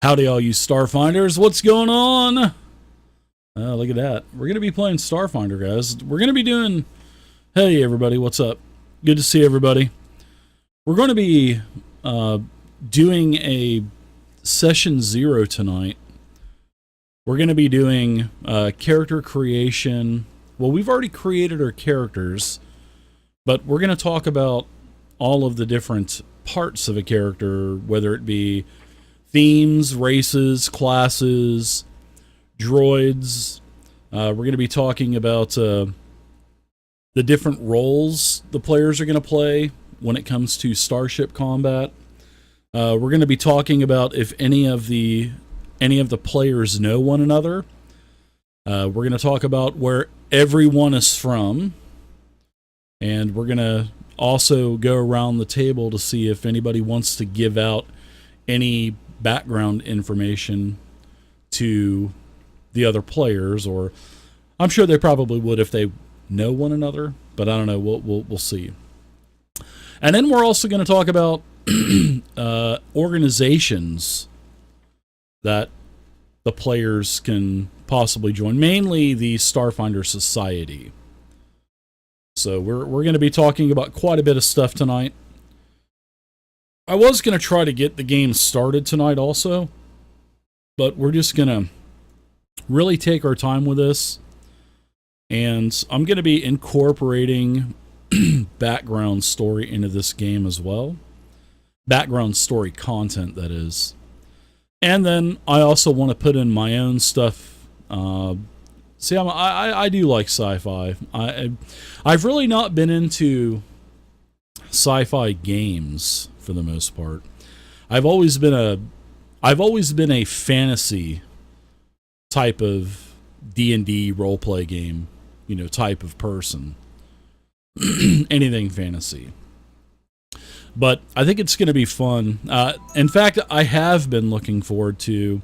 Howdy, all you Starfinders. What's going on? Look at that. We're going to be playing Starfinder, guys. We're going to be doing... Hey, everybody. What's up? Good to see everybody. We're going to be doing a Session 0 tonight. We're going to be doing character creation. Well, we've already created our characters, but we're going to talk about all of the different parts of a character, whether it be themes, races, classes, droids. We're going to be talking about the different roles the players are going to play when it comes to Starship Combat. We're going to be talking about if any of the players know one another. We're going to talk about where everyone is from, and we're going to also go around the table to see if anybody wants to give out any background information to the other players, or I'm sure they probably would if they know one another, but I don't know. We'll see. And then we're also going to talk about organizations that the players can possibly join, mainly the Starfinder Society. So we're going to be talking about quite a bit of stuff tonight. I was going to try to get the game started tonight also, but we're just going to really take our time with this, and I'm going to be incorporating background story into this game as well. Background story content, that is. And then I also want to put in my own stuff. See, I do like sci-fi. I've really not been into sci-fi games for the most part. I've always been a fantasy type of D&D roleplay game, type of person. Anything fantasy. But I think it's going to be fun. In fact, I have been looking forward to,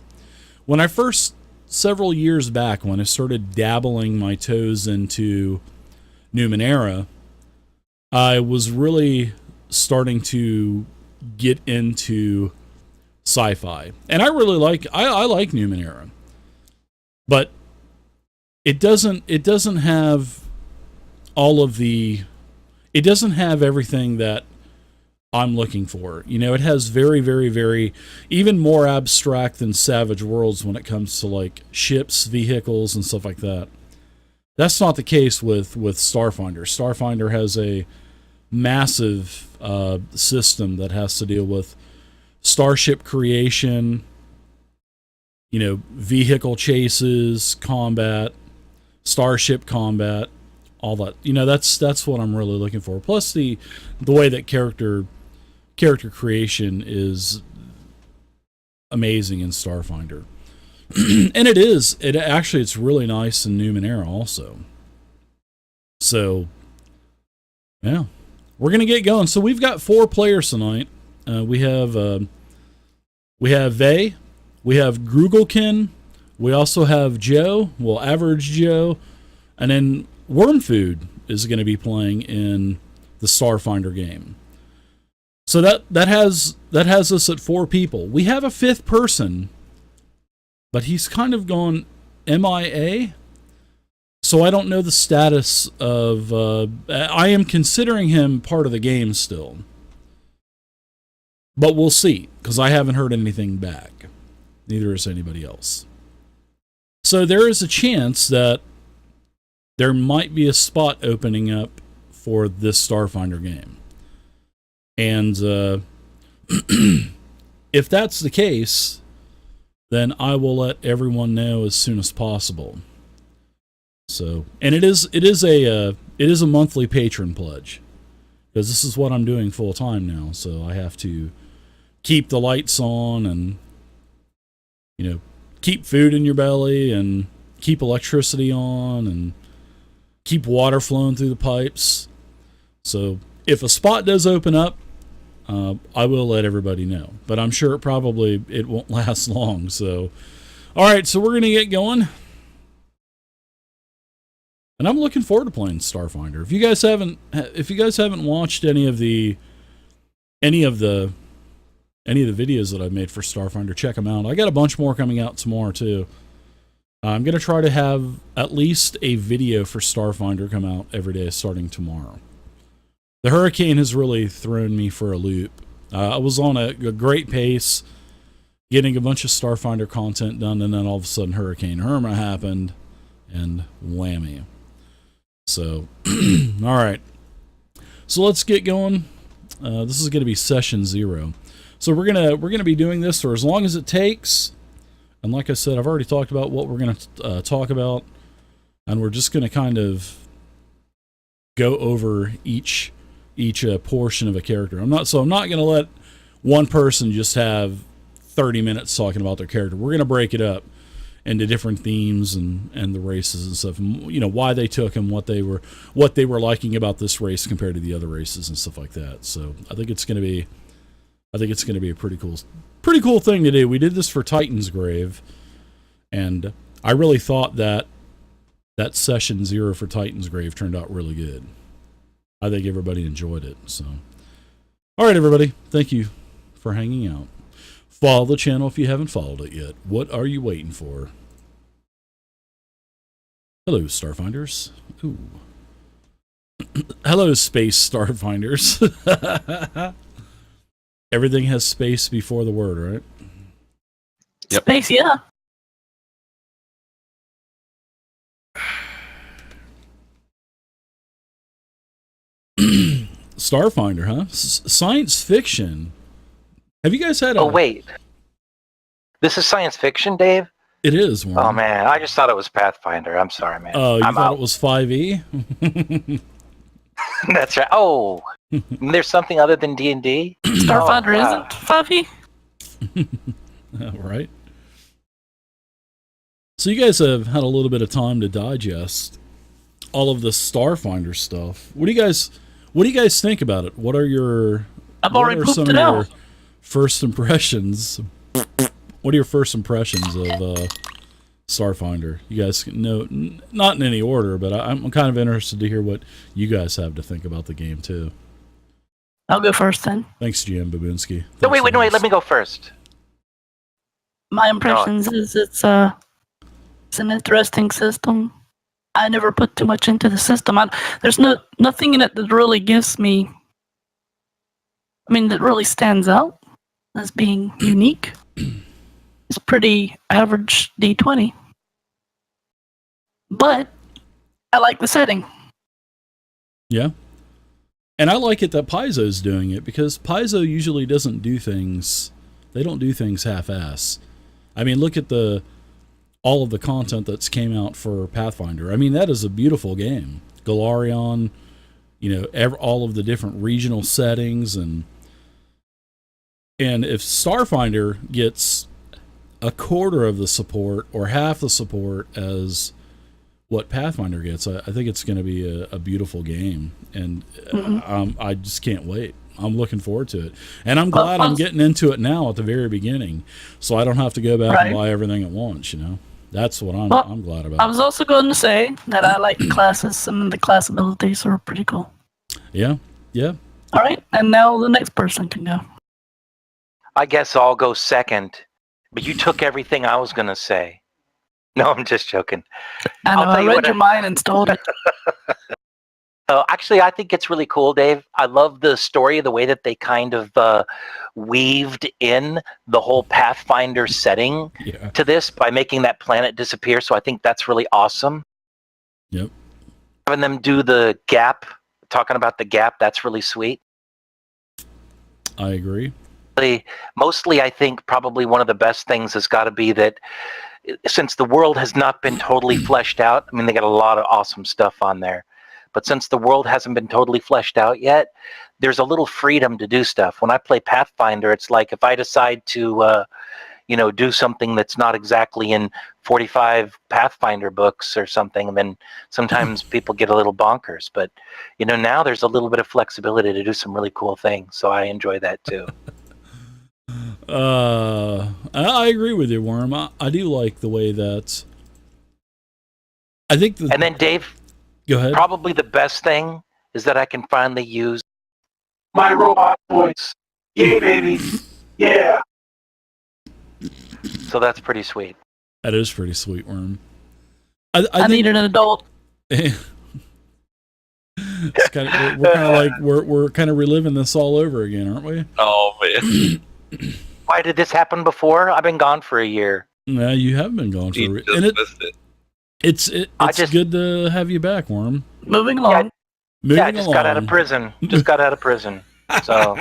when I first, several years back, when I started dabbling my toes into Numenera, I was really starting to get into sci-fi. And I really like, I like Numenera. But it doesn't have all of the, it doesn't have everything that I'm looking for. It has very, very, very, even more abstract than Savage Worlds when it comes to like ships, vehicles, and stuff like that. That's not the case with Starfinder. Starfinder has a massive system that has to deal with starship creation, vehicle chases, combat, starship combat, all that. That's what I'm really looking for. Plus the way that character creation is amazing in Starfinder. And it's really nice in Numenera also. So yeah, we're gonna get going. So we've got 4 players tonight. We have Vey, we have Grugelkin, we also have Joe, Average Joe, and then Wormfood is going to be playing in the Starfinder game. So that has us at 4 people. We have a 5th person, but he's kind of gone MIA. So I don't know the status of... I am considering him part of the game still. But we'll see, because I haven't heard anything back. Neither has anybody else. So there is a chance that there might be a spot opening up for this Starfinder game. And if that's the case, then I will let everyone know as soon as possible. So, and it is a monthly patron pledge, because this is what I'm doing full time now. So I have to keep the lights on and keep food in your belly and keep electricity on and keep water flowing through the pipes. So if a spot does open up, I will let everybody know. But I'm sure it won't last long. So, all right, so we're going to get going. And I'm looking forward to playing Starfinder. If you guys haven't watched any of the any of the videos that I've made for Starfinder, check them out. I got a bunch more coming out tomorrow too. I'm going to try to have at least a video for Starfinder come out every day starting tomorrow. The hurricane has really thrown me for a loop. I was on a great pace, getting a bunch of Starfinder content done, and then all of a sudden Hurricane Irma happened, and whammy. So, all right. So let's get going. This is going to be session 0. So we're gonna be doing this for as long as it takes. And like I said, I've already talked about what we're going to talk about, and we're just going to kind of go over each portion of a character. I'm not going to let one person just have 30 minutes talking about their character. We're going to break it up into different themes and the races and stuff, and, you know, why they took them, what they were liking about this race compared to the other races and stuff like that. So I think it's going to be a pretty cool thing to do. We did this for Titan's Grave, and I really thought that session 0 for Titan's Grave turned out really good. I think everybody enjoyed it. So, all right, everybody, thank you for hanging out. Follow the channel if you haven't followed it yet. What are you waiting for? Hello, Starfinders. Ooh. Hello, Space Starfinders. Everything has space before the word, right? Yep. Space, yeah. Starfinder, huh? Science fiction. Have you guys had Oh, wait. This is science fiction, Dave? It is, Warren. Oh, man. I just thought it was Pathfinder. I'm sorry, man. Oh, you I'm thought out. it was 5e? That's right. Oh, there's something other than D&D? Starfinder isn't 5e? Right. So you guys have had a little bit of time to digest all of the Starfinder stuff. What do you guys think about it? What are your Pooped it out. first impressions? What are your first impressions of Starfinder? You guys know, not in any order, but I'm kind of interested to hear what you guys have to think about the game too. I'll go first then. Thanks, GM Babinski. No, wait. Let me go first. My impressions is it's an interesting system. I never put too much into the system. There's nothing in it that really gives me, that really stands out as being unique. It's pretty average D20. But I like the setting. Yeah. And I like it that Paizo's doing it, because Paizo usually doesn't do things, they don't do things half-ass. I mean, look at all of the content that's came out for Pathfinder. I mean, that is a beautiful game. Galarion, all of the different regional settings, and if Starfinder gets a quarter of the support or half the support as what Pathfinder gets, I think it's going to be a beautiful game, and I just can't wait. I'm looking forward to it, and I'm glad I'm getting into it now at the very beginning, so I don't have to go back and buy everything at once. That's what I'm glad about. I was also going to say that I like classes, and the class abilities are pretty cool. Yeah. All right, and now the next person can go. I guess I'll go second, but you took everything I was going to say. No, I'm just joking. I read your mind and stole it. Actually, I think it's really cool, Dave. I love the story, the way that they kind of weaved in the whole Pathfinder setting to this by making that planet disappear. So I think that's really awesome. Yep. Having them do the gap, talking about the gap, that's really sweet. I agree. Mostly, I think probably one of the best things has got to be that since the world has not been totally fleshed out, they got a lot of awesome stuff on there. But since the world hasn't been totally fleshed out yet, there's a little freedom to do stuff. When I play Pathfinder, it's like if I decide to, do something that's not exactly in 45 Pathfinder books or something, then sometimes people get a little bonkers. But, now there's a little bit of flexibility to do some really cool things. So I enjoy that too. I agree with you, Worm. I do like the way that I think. And then Dave, go ahead. Probably the best thing is that I can finally use my robot voice. Yay, baby! Yeah. So that's pretty sweet. That is pretty sweet, Worm. I think, need an adult. It's we're kind of reliving this all over again, aren't we? Oh man. Why did this happen before? I've been gone for a year. Yeah, you have been gone for You a just missed it. It's good to have you back, Worm. Moving along. I just got out of prison. So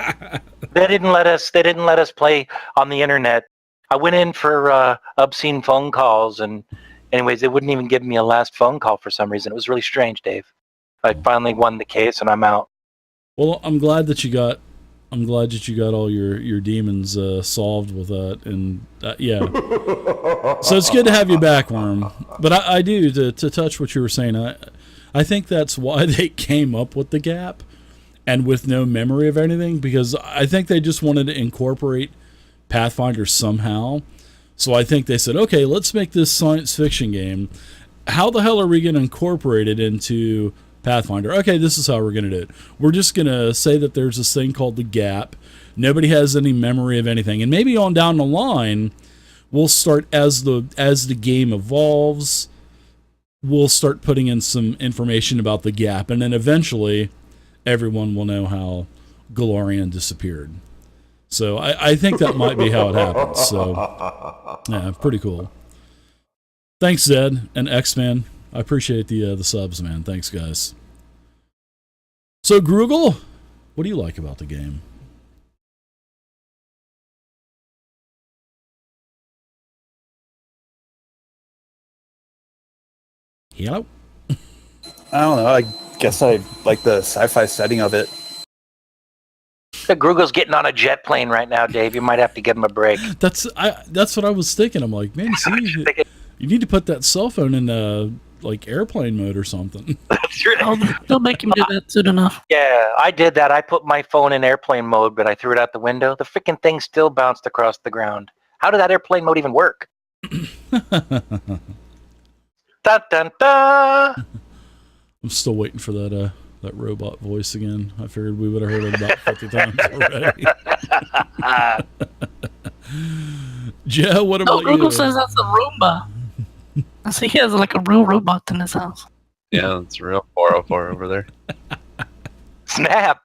they didn't let us play on the internet. I went in for obscene phone calls, and anyways, they wouldn't even give me a last phone call for some reason. It was really strange, Dave. I finally won the case, and I'm out. Well, I'm glad that you got all your demons solved with that, and yeah. So it's good to have you back, Worm. But I do to touch what you were saying. I think that's why they came up with the gap, and with no memory of anything, because I think they just wanted to incorporate Pathfinder somehow. So I think they said, okay, let's make this science fiction game. How the hell are we going to incorporate it into Pathfinder? Okay, this is how we're going to do it. We're just going to say that there's this thing called the gap. Nobody has any memory of anything. And maybe on down the line, we'll start, as the game evolves, we'll start putting in some information about the gap. And then eventually, everyone will know how Galarian disappeared. So I think that might be how it happens. So, yeah, pretty cool. Thanks, Zed and X-Man. I appreciate the subs, man. Thanks, guys. So, Grugel, what do you like about the game? Hello? I don't know. I guess I like the sci-fi setting of it. Grugel's getting on a jet plane right now, Dave. You might have to give him a break. That's what I was thinking. I'm like, man, you need to put that cell phone in like airplane mode or something. That's right. Don't make him do that soon enough. Yeah, I did that. I put my phone in airplane mode, but I threw it out the window. The freaking thing still bounced across the ground. How did that airplane mode even work? Dun, dun, dun. I'm still waiting for that robot voice again. I figured we would have heard it about 50 times already. Joe, what about you? Google says that's a Roomba. I see he has like a real robot in his house. Yeah, it's real 404 over there. Snap.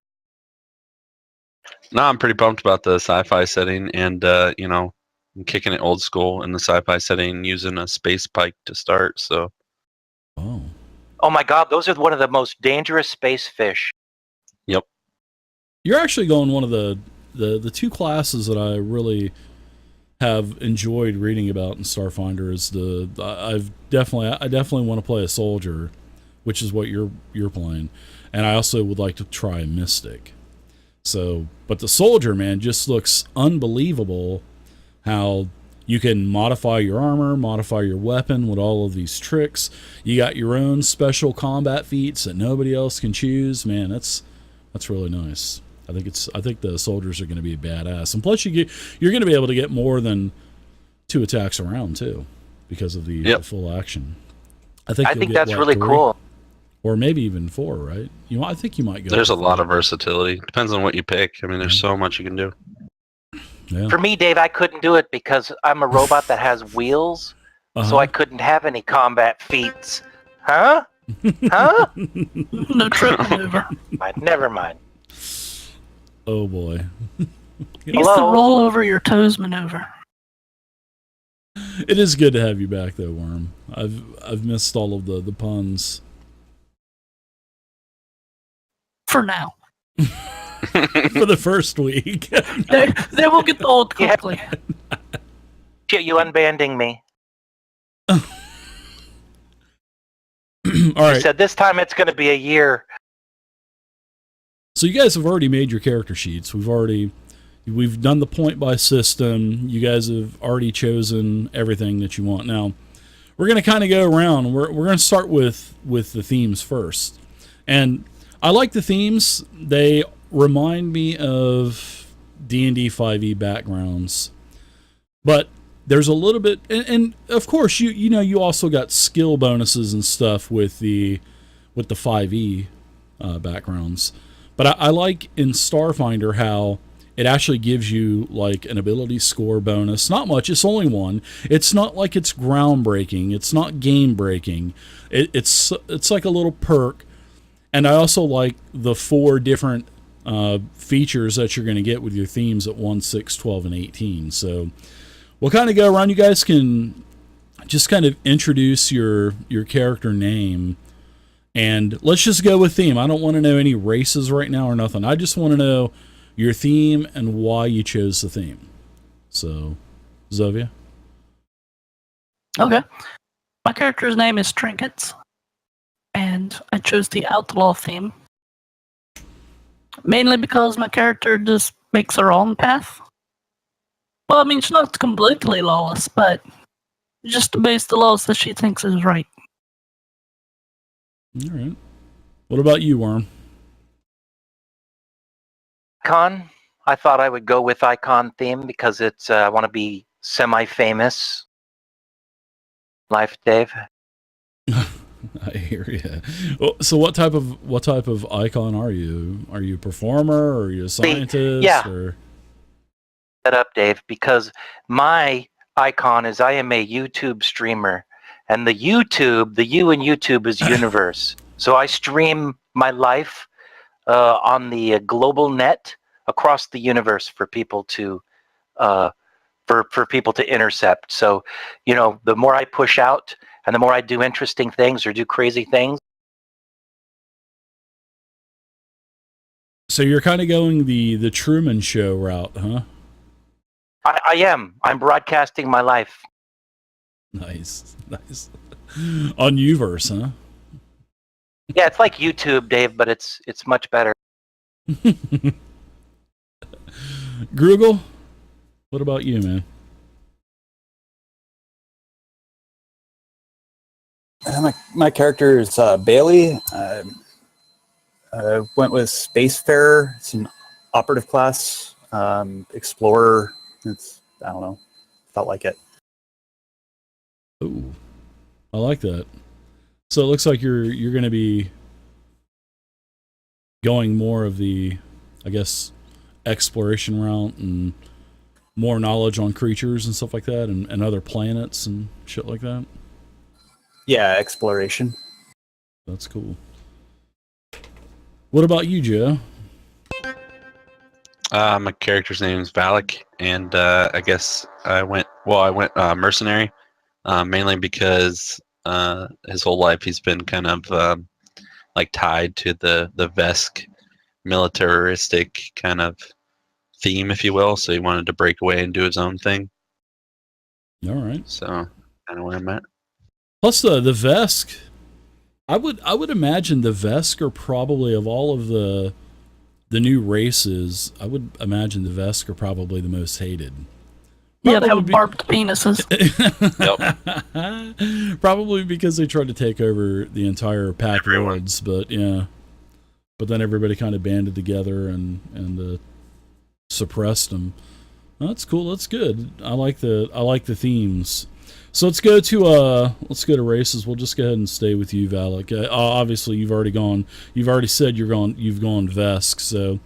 No, I'm pretty pumped about the sci-fi setting, and I'm kicking it old school in the sci-fi setting, using a space pike to start. So, oh my God, those are one of the most dangerous space fish. Yep. You're actually going one of the two classes that I really have enjoyed reading about in Starfinder is I definitely want to play a soldier, which is what you're playing, and I also would like to try a mystic. So, but the soldier, man, just looks unbelievable. How you can modify your armor, modify your weapon with all of these tricks. You got your own special combat feats that nobody else can choose. Man, that's really nice. I think the soldiers are going to be badass, and plus you're going to be able to get more than 2 attacks a round too, because of the full action. I think that's really 3, cool. or maybe even 4, right? I think you might go. There's a lot of versatility. Depends on what you pick. I mean, there's so much you can do. Yeah. For me, Dave, I couldn't do it because I'm a robot that has wheels, so I couldn't have any combat feats. Huh? Huh? No trip maneuver. Never mind. Oh boy. It's the roll over your toes maneuver. It is good to have you back though, Worm. I've missed all of the puns. For now. For the first week. they will get old quickly. Shit, you unbanding me. All right. You said this time it's going to be a year. So you guys have already made your character sheets. We've done the point by system. You guys have already chosen everything that you want. Now, we're going to kind of go around. We're going to start with the themes first. And I like the themes. They remind me of D&D 5e backgrounds. But there's a little bit, and of course you also got skill bonuses and stuff with the 5e backgrounds. But I like in Starfinder how it actually gives you like an ability score bonus. Not much, it's only one. It's not like it's groundbreaking, it's not game breaking. It's like a little perk. And I also like the 4 different features that you're going to get with your themes at 1, 6, 12, and 18. So we'll kind of go around. You guys can just kind of introduce your character name, and let's just go with theme. I don't want to know any races right now or nothing. I just want to know your theme and why you chose the theme. So, Zovia? Okay. My character's name is Trinkets, and I chose the Outlaw theme. Mainly because my character just makes her own path. Well, I mean, she's not completely lawless, but just obeys the laws that she thinks is right. All right. What about you, Worm? Icon. I thought I would go with Icon theme because it's I want to be semi-famous. Life, Dave. I hear you. Well, so what type of icon are you? Are you a performer, or are you a scientist? Yeah. Or? Set up, Dave, because my icon is I am a YouTube streamer, and the U in YouTube is universe. So I stream my life on the global net across the universe for people to for people to intercept. So, you know, the more I push out and the more I do interesting things or do crazy things. So you're kind of going the Truman Show route, huh? I am. I'm broadcasting my life. Nice. On Uverse, huh? Yeah, it's like YouTube, Dave, but it's much better. Grugel, what about you, man? My character is Bailey. I went with Spacefarer. It's an operative class. Explorer. I don't know. Felt like it. Oh, I like that. So it looks like you're going to be going more of the, I guess, exploration route and more knowledge on creatures and stuff like that, and other planets and shit like that. Yeah, exploration. That's cool. What about you, Joe? My character's name is Valak, and I guess I went mercenary, mainly because his whole life he's been kind of like tied to the Vesk militaristic kind of theme, if you will. So he wanted to break away and do his own thing. All right. So kind of where I'm at. Plus the Vesk, I would imagine the Vesk are probably, of all of the new races, I would imagine the Vesk are probably the most hated. Yeah, they have barbed penises. Yep. Probably because they tried to take over the entire Pack Lords, but yeah. But then everybody kind of banded together and suppressed them. Well, that's cool. That's good. I like the themes. So let's go to races. We'll just go ahead and stay with you, Valak. Obviously, you've already said you've gone Vesk. So,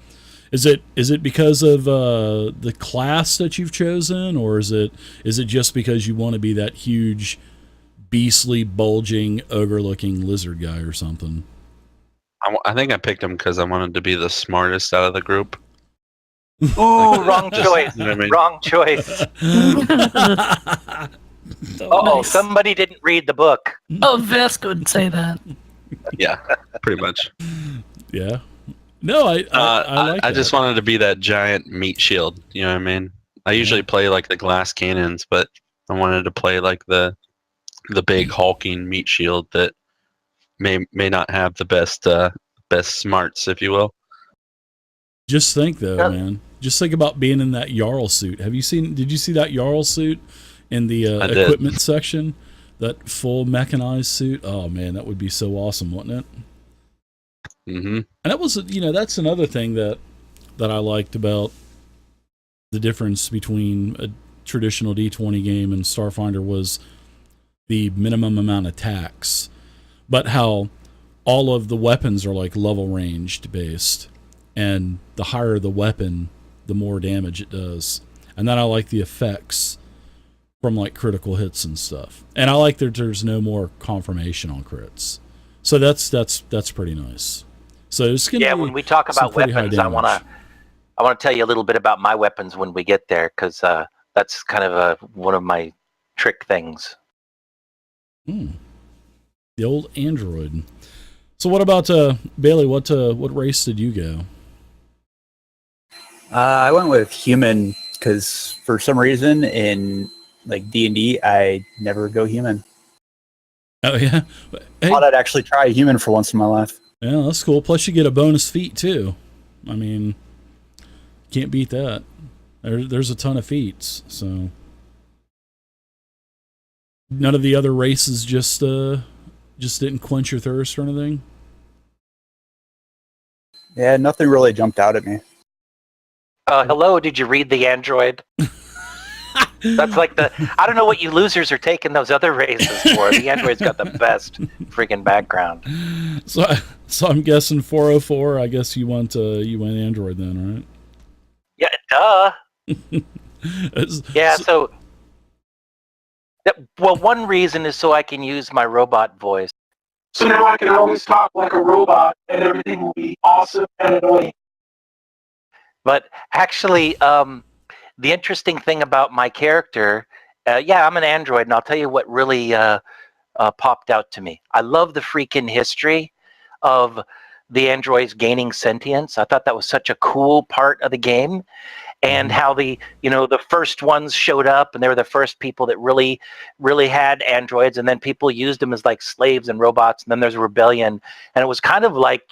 is it because of the class that you've chosen, or is it just because you want to be that huge, beastly, bulging, ogre-looking lizard guy or something? I think I picked him because I wanted to be the smartest out of the group. Ooh, wrong choice. You know what I mean? Wrong choice. Nice. Somebody didn't read the book. Oh, Vesk would say that. Yeah, pretty much. Yeah. No, I like that. I just wanted to be that giant meat shield. You know what I mean? I usually play like the glass cannons, but I wanted to play like the big hulking meat shield that may not have the best smarts, if you will. Just think though, man. Just think about being in that Jarl suit. Did you see that Jarl suit in the equipment section? That full mechanized suit? Oh man, that would be so awesome, wouldn't it? Mm-hmm. And that was, that's another thing that I liked about the difference between a traditional D20 game and Starfinder was the minimum amount of attacks, but how all of the weapons are like level ranged based, and the higher the weapon, the more damage it does. And then I like the effects from like critical hits and stuff. And I like that there's no more confirmation on crits. So that's pretty nice. So it's gonna when we talk about weapons, I want to tell you a little bit about my weapons when we get there, because that's kind of one of my trick things. The old android. So what about Bailey? What race did you go? I went with human because for some reason in like D&D, I never go human. Oh yeah, I thought I'd actually try a human for once in my life. Yeah, that's cool. Plus you get a bonus feat too. I mean, can't beat that. There's a ton of feats. So none of the other races just didn't quench your thirst or anything. Yeah, nothing really jumped out at me. Hello, did you read the android? That's like I don't know what you losers are taking those other races for. The android's got the best freaking background. So I'm guessing 404. I guess you went android then, right? Yeah, duh. Yeah. So, well, one reason is so I can use my robot voice. So now I can always talk like a robot, and everything will be awesome and annoying. But actually, the interesting thing about my character, I'm an android, and I'll tell you what really popped out to me. I love the freaking history of the androids gaining sentience. I thought that was such a cool part of the game, and how the first ones showed up, and they were the first people that really had androids, and then people used them as like slaves and robots, and then there's a rebellion, and it was kind of like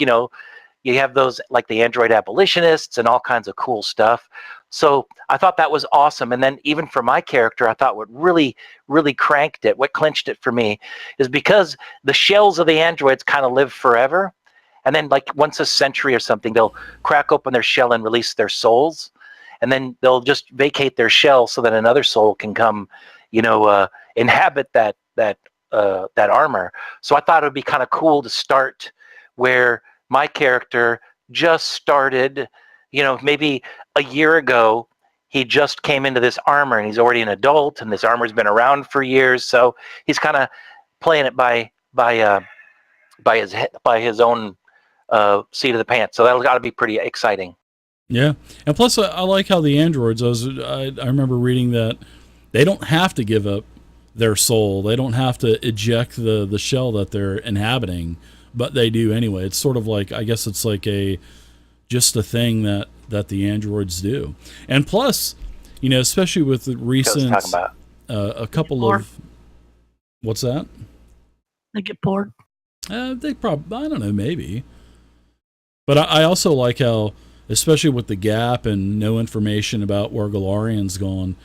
you have those like the android abolitionists and all kinds of cool stuff. So I thought that was awesome. And then even for my character, I thought what really, really cranked it, what clinched it for me, is because the shells of the androids kind of live forever. And then like once a century or something, they'll crack open their shell and release their souls. And then they'll just vacate their shell so that another soul can come, inhabit that armor. So I thought it would be kind of cool to start where my character just started, maybe a year ago, he just came into this armor and he's already an adult and this armor's been around for years. So he's kind of playing it by his own seat of the pants. So that'll got to be pretty exciting. Yeah. And plus I like how the androids, I remember reading that they don't have to give up their soul. They don't have to eject the shell that they're inhabiting, but they do anyway. It's sort of like, I guess it's like just a thing that the androids do. And plus, especially with the recent a couple of what's that? They get bored. They probably, I don't know, maybe. But I also like how, especially with the gap and no information about where Galarian's gone,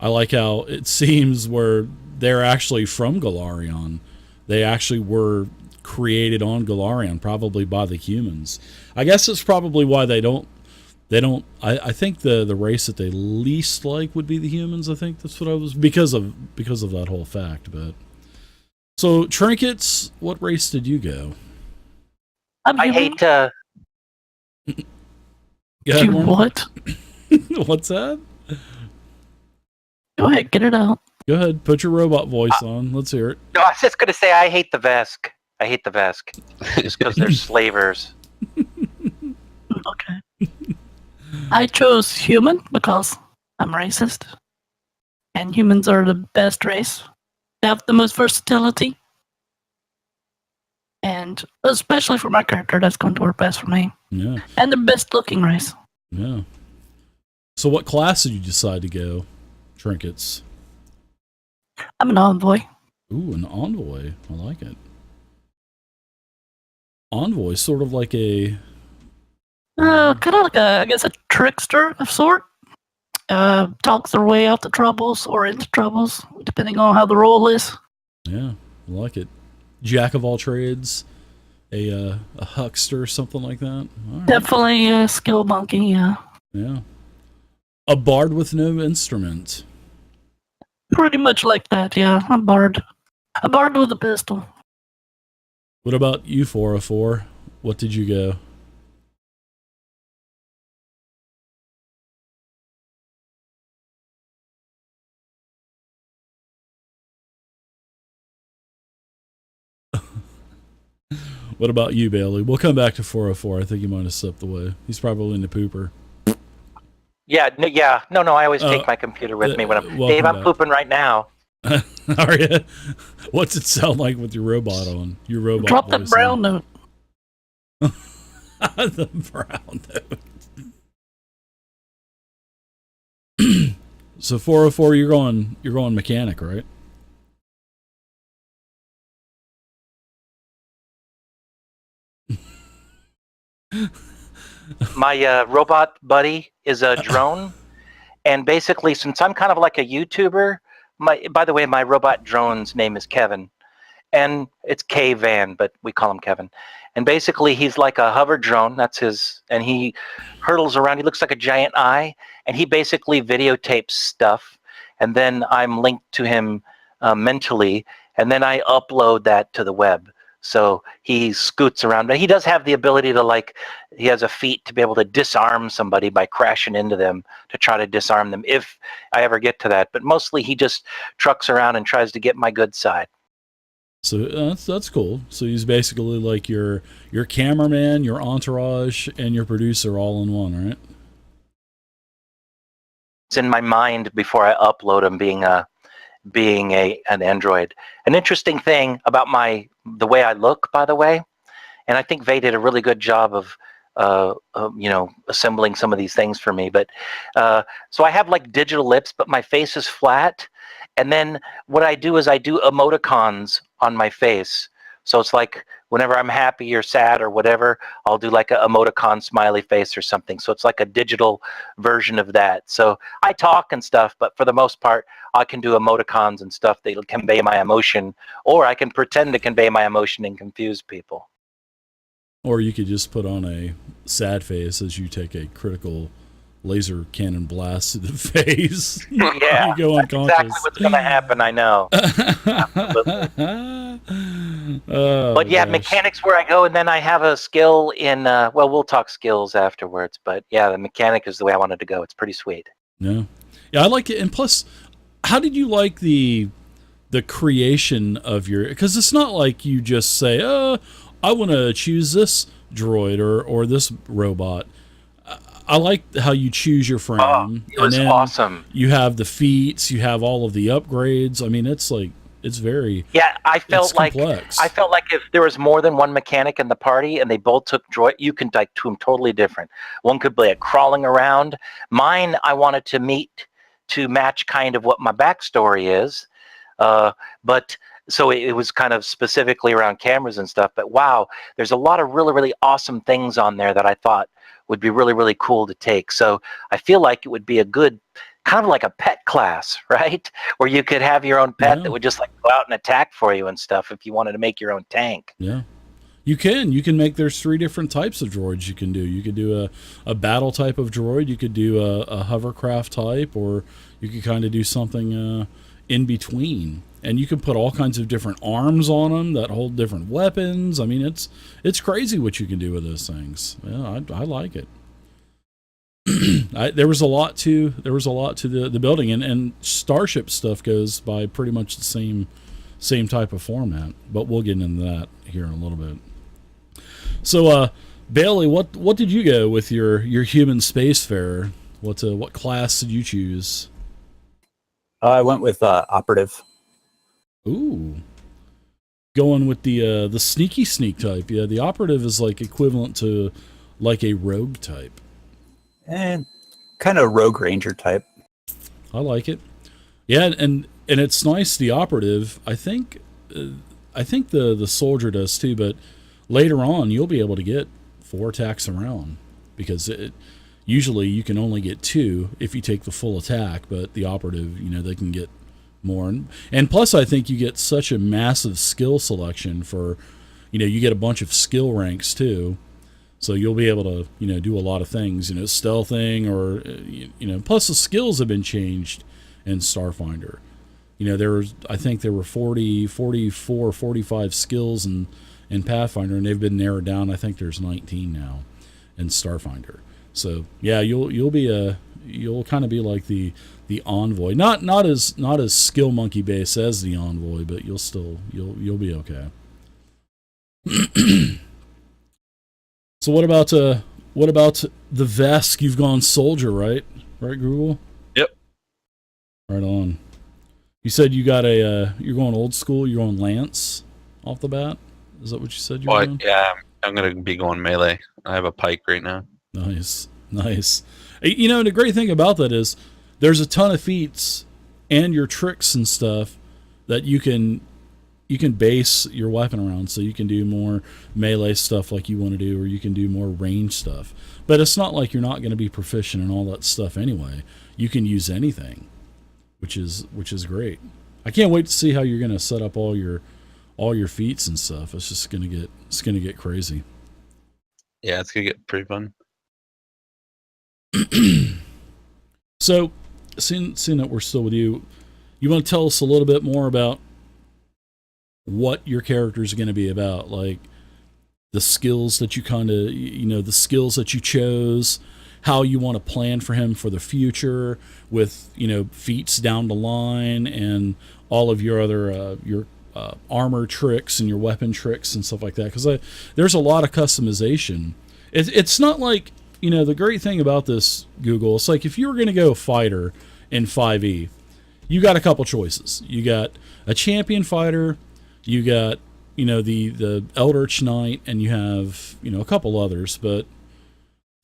I like how it seems where they're actually from Galarian. They actually were created on Galarian, probably by the humans. I guess it's probably why they don't I think the race that they least like would be the humans. I think that's what I was, because of that whole fact. But so Trinkets, what race did you go? I hate what? What's that? Go ahead, get it out. Go ahead, put your robot voice on. Let's hear it. No, I was just going to say I hate the Vesk. I hate the Vesk just because they're slavers. Okay. I chose human because I'm racist. And humans are the best race. They have the most versatility. And especially for my character, that's going to work best for me. Yeah. And the best looking race. Yeah. So what class did you decide to go, Trinkets? I'm an envoy. Ooh, an envoy. I like it. Envoy, sort of like a... kind of like I guess a trickster of sort. Talks their way out the troubles or into troubles, depending on how the role is. Yeah, I like it. Jack of all trades, a huckster, something like that. All right. Definitely a skill monkey, yeah. Yeah. A bard with no instrument. Pretty much like that, yeah. A bard. A bard with a pistol. What about you, 404? What did you go? What about you, Bailey? We'll come back to 404. I think he might have slipped away. He's probably in the pooper. Yeah, no. I always take my computer with me when I'm. Dave, I'm pooping right now. Are you? What's it sound like with your robot on? Your robot. Drop that brown note. The brown note. So 404, you're going mechanic, right? My robot buddy is a drone, and basically, since I'm kind of like a YouTuber, by the way, my robot drone's name is Kevin, and it's K-Van, but we call him Kevin. And basically, he's like a hover drone. That's his, and he hurtles around. He looks like a giant eye, and he basically videotapes stuff. And then I'm linked to him mentally, and then I upload that to the web. So he scoots around, but he does have the ability to he has a feat to be able to disarm somebody by crashing into them to try to disarm them if I ever get to that. But mostly he just trucks around and tries to get my good side. So that's cool. So he's basically like your cameraman, your entourage, and your producer all in one, right? It's in my mind before I upload him being an android. An interesting thing about the way I look, by the way, and I think Vay did a really good job of assembling some of these things for me. But so I have like digital lips, but my face is flat. And then what I do is I do emoticons on my face. So it's like whenever I'm happy or sad or whatever, I'll do like a emoticon smiley face or something. So it's like a digital version of that. So I talk and stuff, but for the most part, I can do emoticons and stuff that convey my emotion, or I can pretend to convey my emotion and confuse people. Or you could just put on a sad face as you take a critical laser cannon blast to the face. Yeah, you go that's unconscious. exactly what's going to happen, I know. But yeah, gosh. mechanics where I go, and then I have a skill in, we'll talk skills afterwards, but yeah, the mechanic is the way I wanted to go. It's pretty sweet. Yeah, I like it. And plus, how did you like the creation of your, because it's not like you just say, I want to choose this droid or this robot. I like how you choose your frame. Oh, it was awesome. You have the feats, you have all of the upgrades. I mean, it's very I felt like complex. I felt like if there was more than one mechanic in the party and they both took droid, you can do them totally different. One could be crawling around. Mine, I wanted to match kind of what my backstory is, but. So it was kind of specifically around cameras and stuff. But wow, there's a lot of really, really awesome things on there that I thought would be really, really cool to take. So I feel like it would be a good, kind of like a pet class, right? Where you could have your own pet that would just go out and attack for you and stuff if you wanted to make your own tank. Yeah. You can make, there's 3 different types of droids you can do. You could do a battle type of droid. You could do a hovercraft type, or you could kind of do something in between. And you can put all kinds of different arms on them that hold different weapons. I mean, it's crazy what you can do with those things. Yeah, I like it. There was a lot to the building, and Starship stuff goes by pretty much the same type of format. But we'll get into that here in a little bit. So, Bailey, what did you go with your human spacefarer? What class did you choose? I went with operative. Ooh, going with the sneaky sneak type. Yeah, the operative is like equivalent to like a rogue type. And kind of rogue ranger type. I like it. Yeah, and it's nice. The operative, I think the soldier does too. But later on, you'll be able to get 4 attacks around, because usually you can only get 2 if you take the full attack. But the operative, they can get more, and plus I think you get such a massive skill selection for, you get a bunch of skill ranks too, so you'll be able to do a lot of things, stealthing, or plus the skills have been changed in Starfinder. I think there were 44, 45 skills in Pathfinder, and they've been narrowed down. I think there's 19 now in Starfinder. So yeah, you'll kind of be like the envoy, not as skill monkey based as the envoy, but you'll be okay. So what about the Vesk? You've gone soldier, right? Right, Google? Yep. Right on. You said you got a you're going old school, you're going Lance off the bat? Is that what you said you're going? Yeah, I'm gonna be going melee. I have a pike right now. Nice. Nice. You know, the great thing about that is there's a ton of feats and your tricks and stuff that you can base your weapon around, so you can do more melee stuff like you want to do, or you can do more range stuff. But it's not like you're not going to be proficient in all that stuff anyway. You can use anything, which is great. I can't wait to see how you're going to set up all your feats and stuff. It's going to get crazy. Yeah, it's gonna get pretty fun. So, seeing that we're still with you, you want to tell us a little bit more about what your character is going to be about, like the skills that you the skills that you chose, how you want to plan for him for the future with, feats down the line and all of your other, armor tricks and your weapon tricks and stuff like that. Because there's a lot of customization. It's not like, the great thing about this, Google, it's like if you were going to go fighter in 5e, you got a couple choices. You got a champion fighter, you got, the Eldritch Knight, and you have, a couple others, but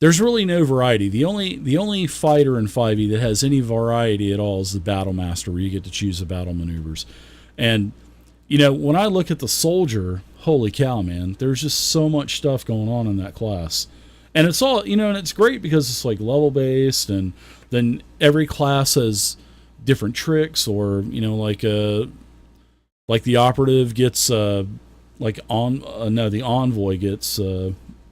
there's really no variety. The only fighter in 5e that has any variety at all is the Battle Master, where you get to choose the battle maneuvers. And, when I look at the soldier, holy cow, man, there's just so much stuff going on in that class. And it's all, and it's great because it's like level based, and then every class has different tricks, or, like the operative gets, the envoy gets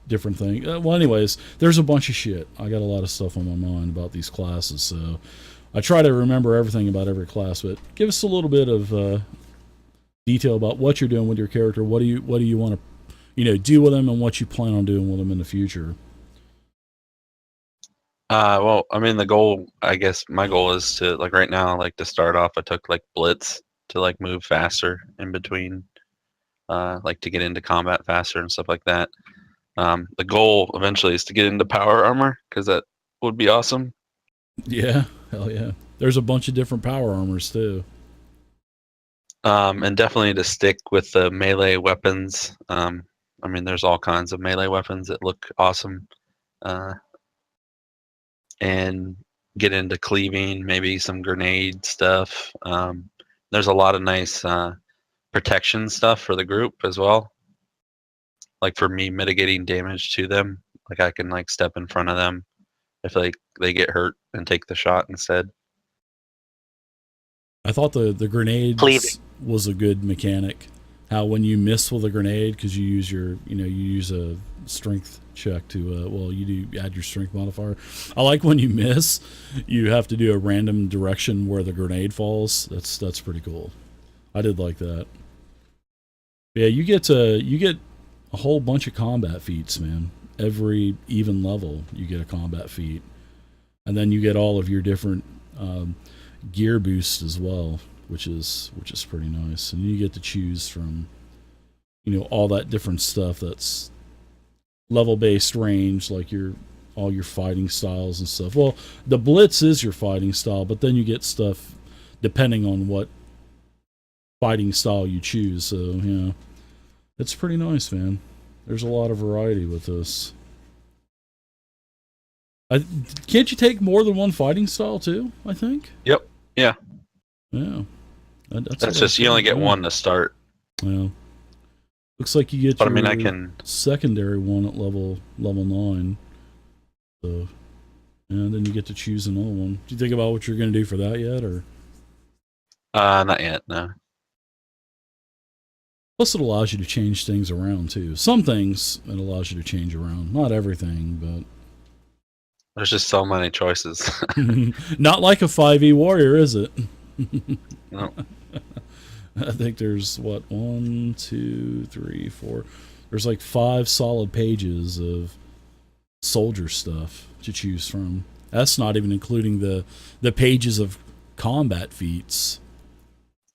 different thing. Well, anyways, there's a bunch of shit. I got a lot of stuff on my mind about these classes, so I try to remember everything about every class. But give us a little bit of detail about what you're doing with your character. What do you want to, do with them, and what you plan on doing with them in the future. Well, I mean, my goal is to, like, right now, like, to start off, I took, like, Blitz to, like, move faster in between, like, to get into combat faster and stuff like that. The goal eventually is to get into power armor, because that would be awesome. Yeah, hell yeah. There's a bunch of different power armors, too. And definitely to stick with the melee weapons. I mean, there's all kinds of melee weapons that look awesome. And get into cleaving, maybe some grenade stuff. There's a lot of nice protection stuff for the group as well. Like for me, mitigating damage to them. Like I can like step in front of them if they get hurt and take the shot instead. I thought the grenades was a good mechanic. How when you miss with a grenade, because you use a strength check to you do add your strength modifier. I like when you miss, you have to do a random direction where the grenade falls. That's pretty cool. I did like that. Yeah, you get a whole bunch of combat feats, man. Every even level you get a combat feat, and then you get all of your different gear boosts as well, which is pretty nice. And you get to choose from all that different stuff that's level based range, like all your fighting styles and stuff. Well, the Blitz is your fighting style, but then you get stuff depending on what fighting style you choose. So it's pretty nice, man. There's a lot of variety with this. Can't you take more than one fighting style too? I think. Yep. Yeah. Yeah. That's just you only get one to start. Well, looks like you get. But I mean, I can secondary one at level 9. So, and then you get to choose another one. Do you think about what you're going to do for that yet, or? Not yet. No. Plus, it allows you to change things around too. Some things it allows you to change around. Not everything, but. There's just so many choices. Not like a 5e warrior, is it? No. I think there's 1, 2, 3, 4. There's like 5 solid pages of soldier stuff to choose from. That's not even including the pages of combat feats.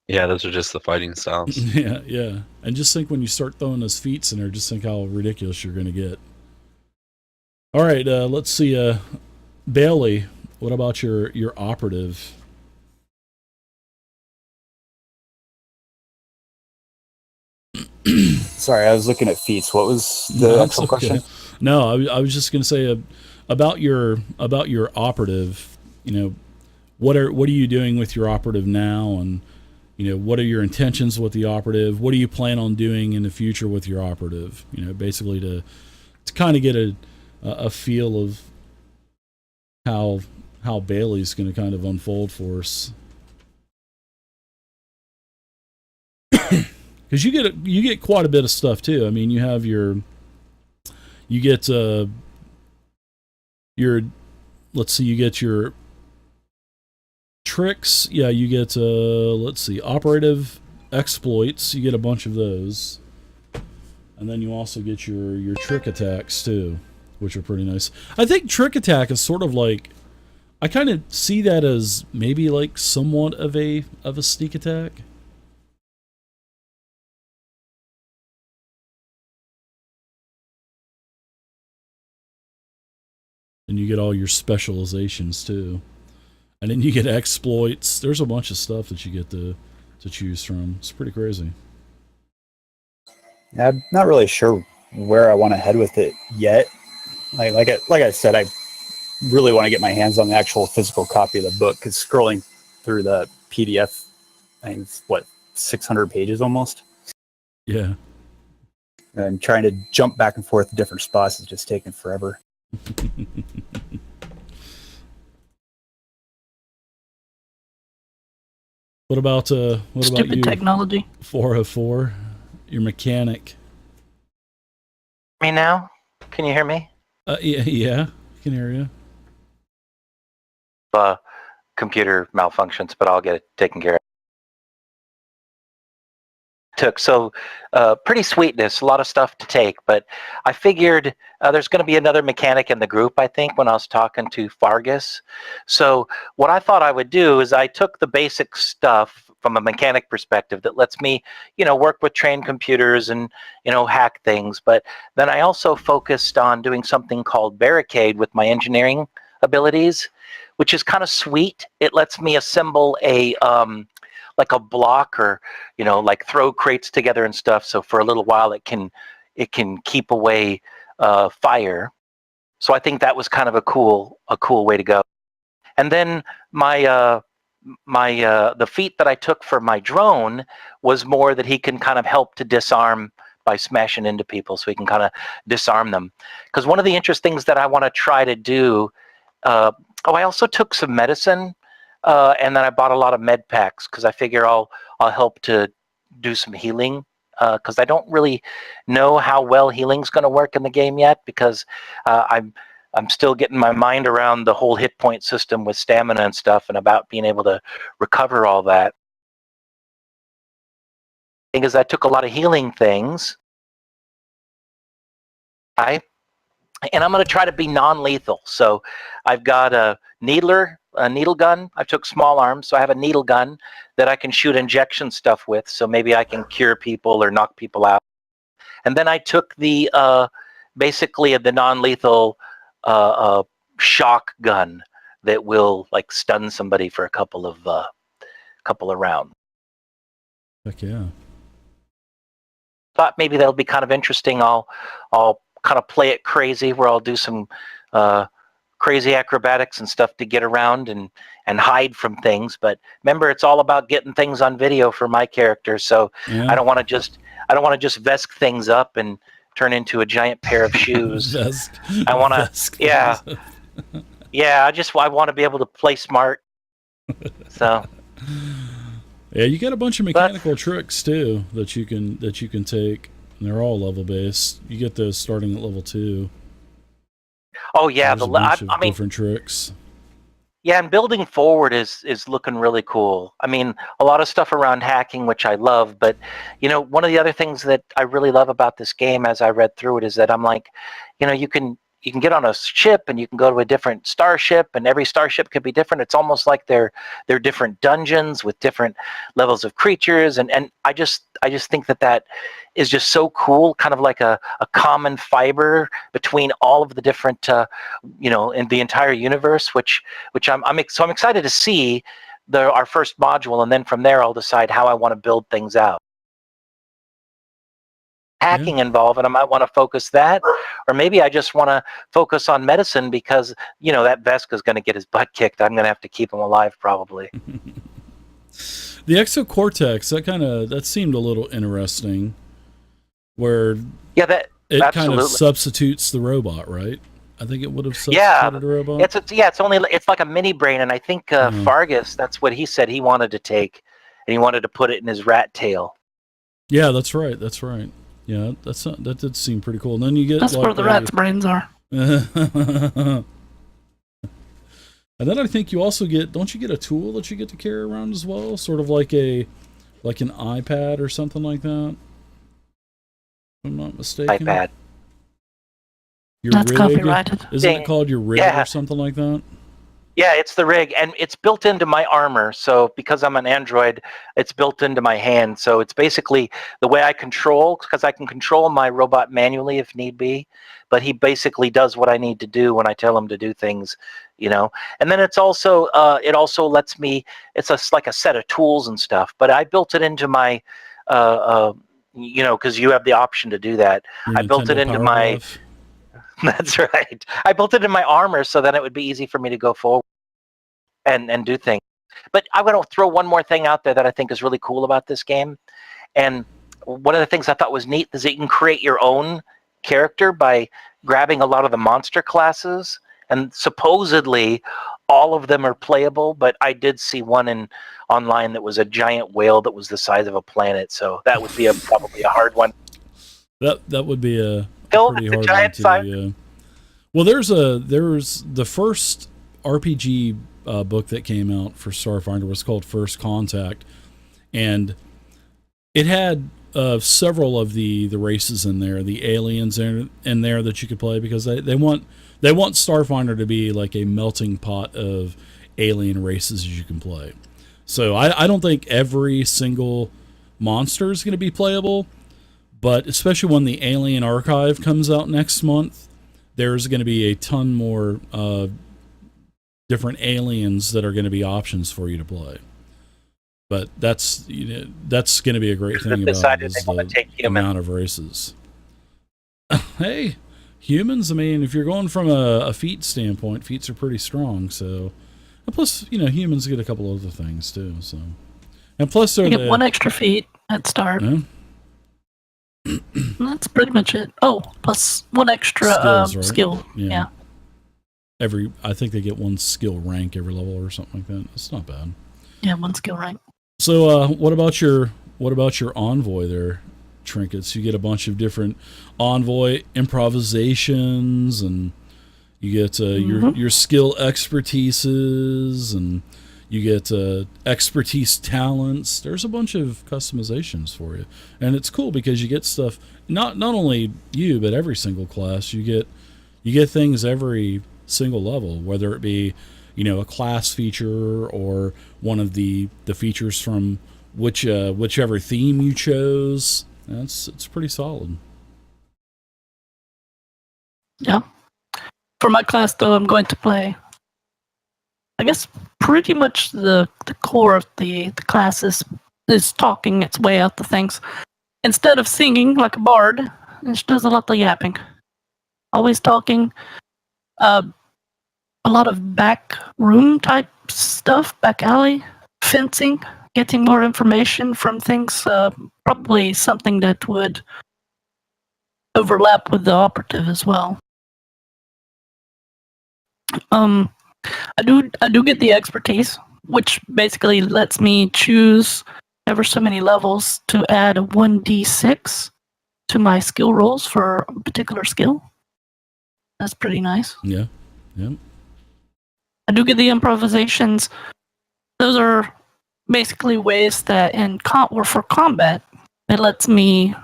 Yeah, those are just the fighting styles. Yeah. And just think when you start throwing those feats in there, just think how ridiculous you're going to get. All right, let's see. Bailey, what about your operative? Sorry, I was looking at feats. What was the No, actual question? No, I was just going to say about your operative. You know, what are you doing with your operative now, and you know, what are your intentions with the operative? What do you plan on doing in the future with your operative? You know, basically to kind of get a feel of how Bailey's going to kind of unfold for us. Because you get quite a bit of stuff too. I mean, you have you get let's see, you get your tricks. Yeah, you get let's see, operative exploits. You get a bunch of those, and then you also get your trick attacks too, which are pretty nice. I think trick attack is sort of like, I kind of see that as maybe like somewhat of a sneak attack. And you get all your specializations too. And then you get exploits. There's a bunch of stuff that you get to choose from. It's pretty crazy. Yeah, I'm not really sure where I want to head with it yet. Like I said, I really want to get my hands on the actual physical copy of the book, because scrolling through the PDF, I think it's, what, 600 pages almost? Yeah. And trying to jump back and forth to different spots is just taking forever. What about Stupid you, technology. 404, your mechanic? Me now? Can you hear me? Yeah, I can hear you. Computer malfunctions, but I'll get it taken care of. Pretty sweetness, a lot of stuff to take, but I figured there's going to be another mechanic in the group, I think, when I was talking to Fargus. So what I thought I would do is I took the basic stuff from a mechanic perspective that lets me, work with trained computers and, hack things. But then I also focused on doing something called Barricade with my engineering abilities, which is kind of sweet. It lets me assemble like a block, or like throw crates together and stuff, so for a little while it can keep away fire. So I think that was kind of a cool way to go. And then the feat that I took for my drone was more that he can kind of help to disarm by smashing into people, so he can kind of disarm them. Because one of the interesting things that I want to try to do, I also took some medicine. And then I bought a lot of med packs, because I figure I'll help to do some healing, because I don't really know how well healing's going to work in the game yet, because I'm still getting my mind around the whole hit point system with stamina and stuff, and about being able to recover all that. Because I took a lot of healing things, and I'm going to try to be non-lethal. So I've got a needle gun. I took small arms, so I have a needle gun that I can shoot injection stuff with, so maybe I can cure people or knock people out. And then I took the basically the non-lethal shock gun that will like stun somebody for a couple of rounds. Heck yeah. Thought maybe that'll be kind of interesting. I'll kind of play it crazy, where I'll do some crazy acrobatics and stuff to get around and hide from things. But remember, it's all about getting things on video for my character. So Yeah. I don't want to just Vesk things up and turn into a giant pair of shoes. I want to, yeah, yeah. I want to be able to play smart. So. Yeah, you got a bunch of mechanical tricks too that you can take, and they're all level based. You get those starting at level 2. Oh yeah, There's a bunch of different tricks. Yeah, and building forward is looking really cool. I mean, a lot of stuff around hacking, which I love, but one of the other things that I really love about this game, as I read through it, is that I'm like, you can you can get on a ship and you can go to a different starship, and every starship could be different. It's almost like they're different dungeons with different levels of creatures, and I just think that is just so cool, kind of like a common fiber between all of the different in the entire universe, which I'm excited to see our first module, and then from there I'll decide how I want to build things out. Hacking involved, and I might want to focus that, or maybe I just want to focus on medicine because that Veska's going to get his butt kicked. I'm going to have to keep him alive probably. The Exo Cortex, that seemed a little interesting, where it kind of substitutes the robot, right? I think it would have substituted the robot. It's like a mini brain, and I think Fargus, that's what he said he wanted to take, and he wanted to put it in his rat tail. Yeah, that's right. Yeah, that did seem pretty cool. And then you get that's where the rat's brains are. And then I think you also don't you get a tool that you get to carry around as well, sort of like an iPad or something like that? If I'm not mistaken. iPad. That's rig? Copyrighted. Isn't it called your rig or something like that? Yeah, it's the rig, and it's built into my armor. So because I'm an android, it's built into my hand. So it's basically the way I control, because I can control my robot manually if need be, but he basically does what I need to do when I tell him to do things, And then it's also it also lets me. It's like a set of tools and stuff. But I built it into my, because you have the option to do that. I built it into my. That's right. I built it in my armor so then it would be easy for me to go forward and do things. But I want to throw one more thing out there that I think is really cool about this game. And one of the things I thought was neat is that you can create your own character by grabbing a lot of the monster classes. And supposedly all of them are playable, but I did see one online that was a giant whale that was the size of a planet. So that would be probably a hard one. That would be a pretty hard one too. Well, there's the first RPG book that came out for Starfinder was called First Contact, and it had several of the races in there, the aliens in there that you could play, because they want Starfinder to be like a melting pot of alien races you can play. So I don't think every single monster is going to be playable. But especially when the Alien Archive comes out next month, there's going to be a ton more different aliens that are going to be options for you to play. But that's going to be a great thing about the amount of races. Hey, humans, I mean, if you're going from a feat standpoint, feats are pretty strong. So, and plus, humans get a couple other things too. So, and plus, you get one extra feat at start. Yeah. That's pretty much it. Oh, plus one extra skills, right? skill. Yeah. I think they get one skill rank every level or something like that. It's not bad. Yeah, one skill rank. So, what about your envoy there, Trinkets? You get a bunch of different envoy improvisations, and you get your skill expertises, and you get expertise talents. There's a bunch of customizations for you, and it's cool because you get stuff. Not only you, but every single class. You get things every single level, whether it be a class feature or one of the features from whichever theme you chose. It's pretty solid. Yeah. For my class, though, I'm going to play, I guess, pretty much the core of the class is talking its way out the things. Instead of singing like a bard, it does a lot of yapping. Always talking. A lot of back room type stuff, back alley, fencing, getting more information from things, probably something that would overlap with the operative as well. I do get the expertise, which basically lets me choose ever so many levels to add a 1d6 to my skill rolls for a particular skill. That's pretty nice. Yeah. I do get the improvisations. Those are basically ways that for combat, it lets me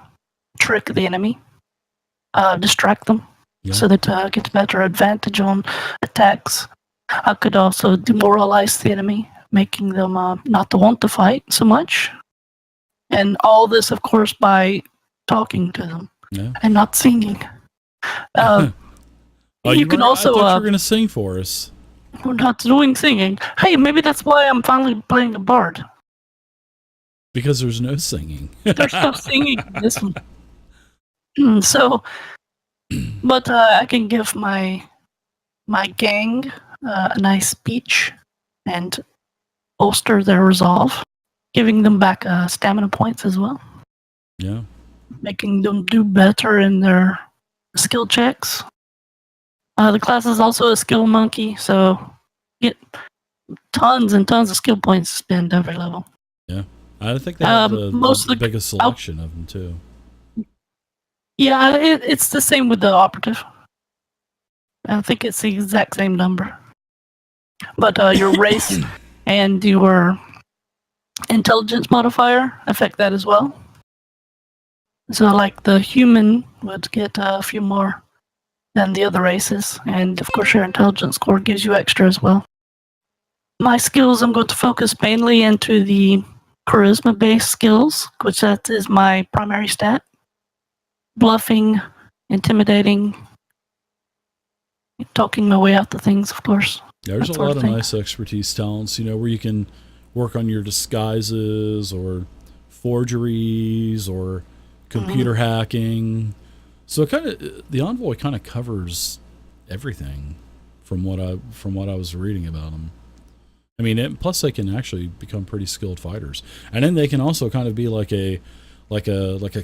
trick the enemy, distract them, so that I get better advantage on attacks. I could also demoralize the enemy, making them not to want to fight so much. And all this, of course, by talking to them and not singing. You can also. I thought you were going to sing for us. We're not doing singing. Hey, maybe that's why I'm finally playing a bard. Because there's no singing. There's no singing in this one. So, but I can give my gang a nice speech and bolster their resolve, giving them back stamina points as well. Yeah. Making them do better in their skill checks. The class is also a skill monkey, so get tons and tons of skill points to spend every level. Yeah. I think they have the biggest selection of them, too. Yeah, it's the same with the operative. I think it's the exact same number. But your race and your intelligence modifier affect that as well. So, like, the human would get a few more than the other races, and of course, your intelligence score gives you extra as well. My skills, I'm going to focus mainly into the charisma-based skills, which that is my primary stat. Bluffing, intimidating, talking my way out to things, of course. There's a lot of nice expertise talents, where you can work on your disguises or forgeries or computer hacking. So the Envoy kind of covers everything from what I was reading about them. I mean, plus they can actually become pretty skilled fighters, and then they can also kind of be like a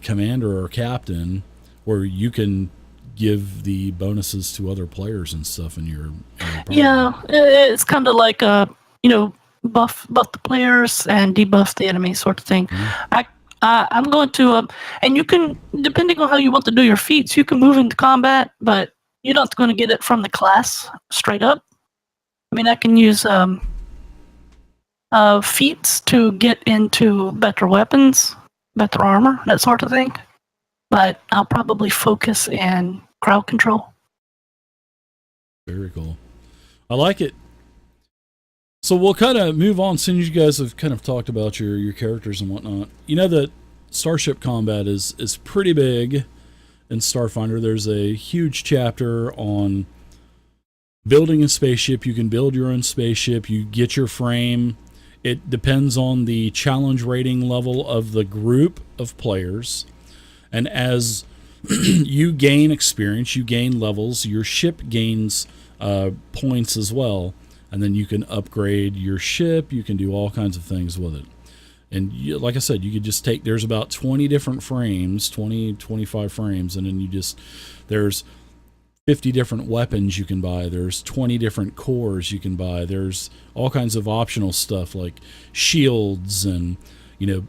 commander or captain, where you can give the bonuses to other players and stuff in your party. Yeah, it's kind of like buff the players and debuff the enemy sort of thing. I'm going to and you can, depending on how you want to do your feats, you can move into combat, but you're not going to get it from the class straight up. I mean, I can use feats to get into better weapons, better armor, that sort of thing. But I'll probably focus in crowd control. Very cool. I like it. So we'll kind of move on, since you guys have kind of talked about your characters and whatnot. You know that Starship Combat is pretty big in Starfinder. There's a huge chapter on building a spaceship. You can build your own spaceship. You get your frame. It depends on the challenge rating level of the group of players. And as you gain experience, you gain levels, your ship gains points as well. And then you can upgrade your ship. You can do all kinds of things with it. And like I said, you could just take, there's about 20 different frames, 25 frames. And then there's 50 different weapons you can buy. There's 20 different cores you can buy. There's all kinds of optional stuff like shields and,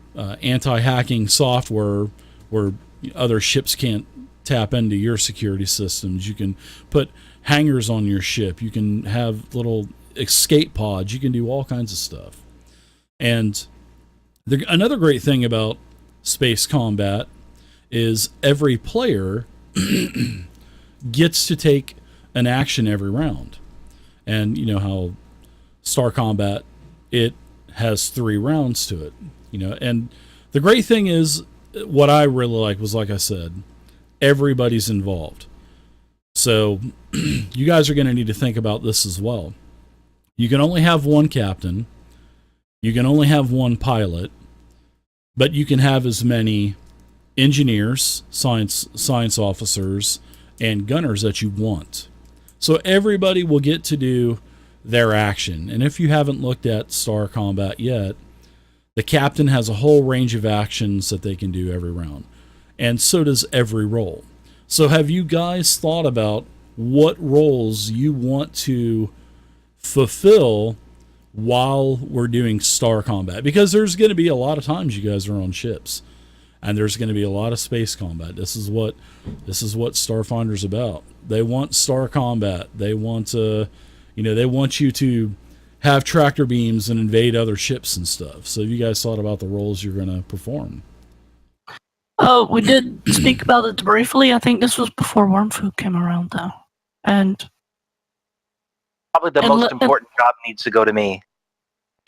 anti-hacking software where other ships can't tap into your security systems. You can put hangars on your ship. You can have little escape pods. You can do all kinds of stuff. And another great thing about space combat is every player gets to take an action every round. And you know how Star Combat, it has 3 rounds to it, and the great thing is, what I really like was, like I said, everybody's involved. So you guys are going to need to think about this as well. You can only have one captain. You can only have one pilot, but you can have as many engineers, science officers, and gunners that you want. So everybody will get to do their action. And if you haven't looked at Star Combat yet, the captain has a whole range of actions that they can do every round. And so does every role. So have you guys thought about what roles you want to fulfill while we're doing Star Combat? Because there's going to be a lot of times you guys are on ships. And there's going to be a lot of space combat. This is what Starfinder's about. They want Star Combat. They want they want you to have tractor beams and invade other ships and stuff. So have you guys thought about the roles you're going to perform? Oh, we did speak about it briefly. I think this was before Worm Food came around, though. And Probably the most important job needs to go to me.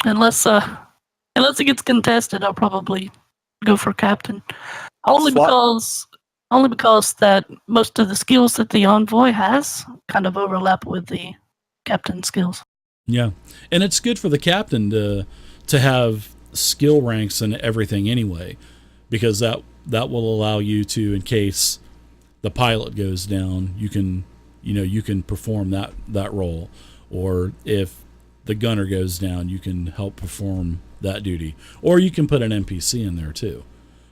unless it gets contested, I'll probably go for captain. Only because that most of the skills that the envoy has kind of overlap with the captain skills. Yeah, and it's good for the captain to have skill ranks and everything anyway, because that will allow you to, in case the pilot goes down, you can perform that role, or if the gunner goes down, you can help perform that duty, or you can put an NPC in there too.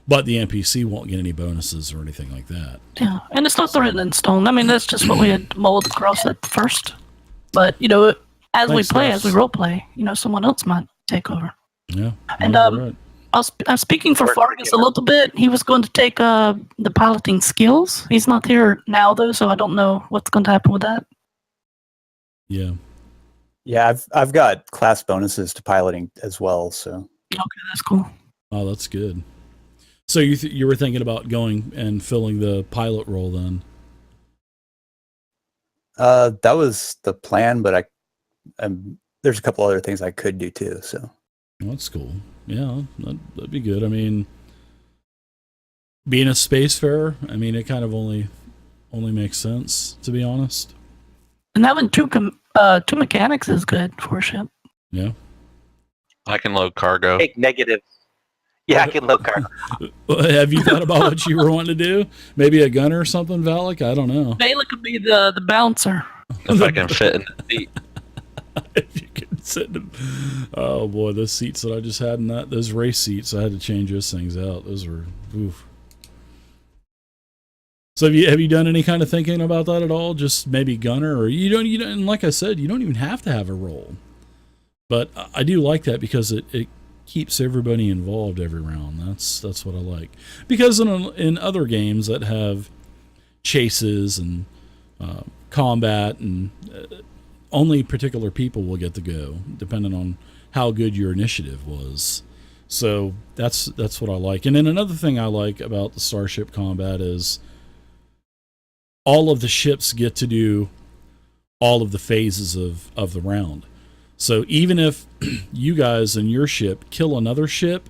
But the NPC won't get any bonuses or anything like that. Yeah, and it's not written in stone. I mean, that's just what we had mulled across at first. But as we play, as we role play, someone else might take over. Yeah, and right. I'm speaking for Fargus a little bit. He was going to take the piloting skills. He's not here now though, so I don't know what's going to happen with that. Yeah. Yeah, I've got class bonuses to piloting as well. So okay, that's cool. Oh, that's good. So you were thinking about going and filling the pilot role then? That was the plan, but there's a couple other things I could do too. So well, that's cool. Yeah, that'd be good. I mean, being a spacefarer, I mean, it kind of only makes sense, to be honest. And having two mechanics is good for a ship. Yeah. I can load cargo. Take negative. Yeah, I can load cargo. Have you thought about what you were wanting to do? Maybe a gunner or something, Valak? I don't know. Baila could be the bouncer. If I can fit in the seat. If you can sit in oh boy, those seats that I just had in those race seats, I had to change those things out. Those were oof. So have you done any kind of thinking about that at all? Just maybe gunner, or you don't and like I said, you don't even have to have a role. But I do like that because it keeps everybody involved every round. That's what I like. Because in other games that have chases and combat and only particular people will get to go, depending on how good your initiative was. So that's what I like. And then another thing I like about the Starship Combat is all of the ships get to do all of the phases of the round. So even if you guys and your ship kill another ship,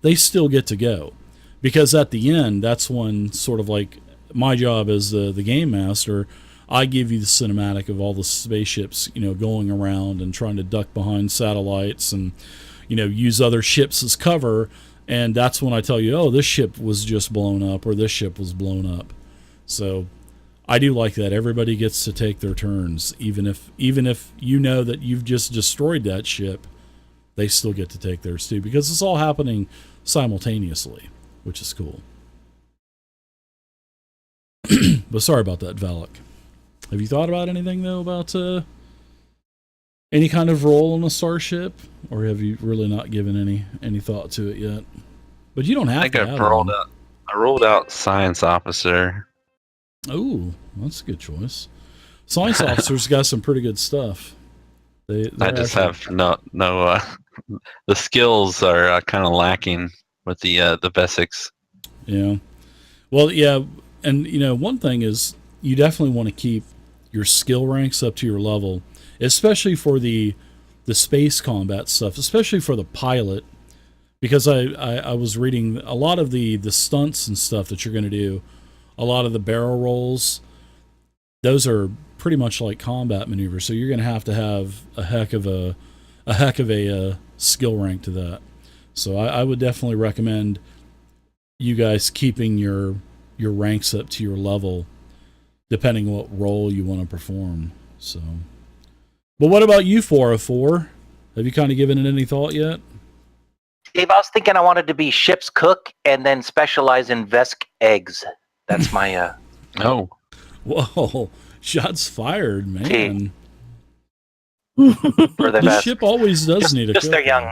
they still get to go. Because at the end, that's when sort of like my job as the game master, I give you the cinematic of all the spaceships, going around and trying to duck behind satellites and, use other ships as cover. And that's when I tell you, oh, this ship was just blown up or this ship was blown up. So I do like that. Everybody gets to take their turns, even if you know that you've just destroyed that ship, they still get to take theirs too, because it's all happening simultaneously, which is cool. But sorry about that, Valak. Have you thought about anything though about any kind of role in a starship, or have you really not given any thought to it yet? But you don't have I to. think I rolled out science officer. Oh, that's a good choice. Science officers got some pretty good stuff. I just have no. The skills are kind of lacking with the basics. Yeah. Well, yeah, and one thing is you definitely want to keep your skill ranks up to your level, especially for the space combat stuff, especially for the pilot, because I was reading a lot of the stunts and stuff that you're going to do. A lot of the barrel rolls, those are pretty much like combat maneuvers. So you're going to have a heck of a skill rank to that. So I would definitely recommend you guys keeping your ranks up to your level, depending what role you want to perform. So, but what about you, 404? Have you kind of given it any thought yet? Dave, I was thinking I wanted to be ship's cook and then specialize in Vesk eggs. That's my Oh. Whoa, shots fired, man. for the The Vesk. ship always does need a cook. Just they're young.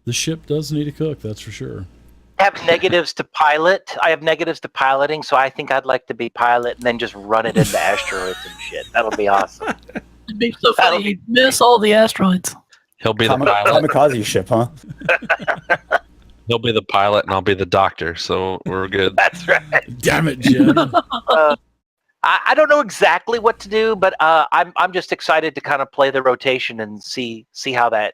The ship does need a cook, that's for sure. I have negatives to pilot. I have negatives to piloting, so I think I'd like to be pilot and then just run it into asteroids and shit. That'll be awesome. It'd be so funny. You'd miss all the asteroids. He'll be the pilot. Kamikaze ship, huh? He'll be the pilot and I'll be the doctor, so we're good. That's right. Damn it, Jed. I don't know exactly what to do, but I'm just excited to kind of play the rotation and see how it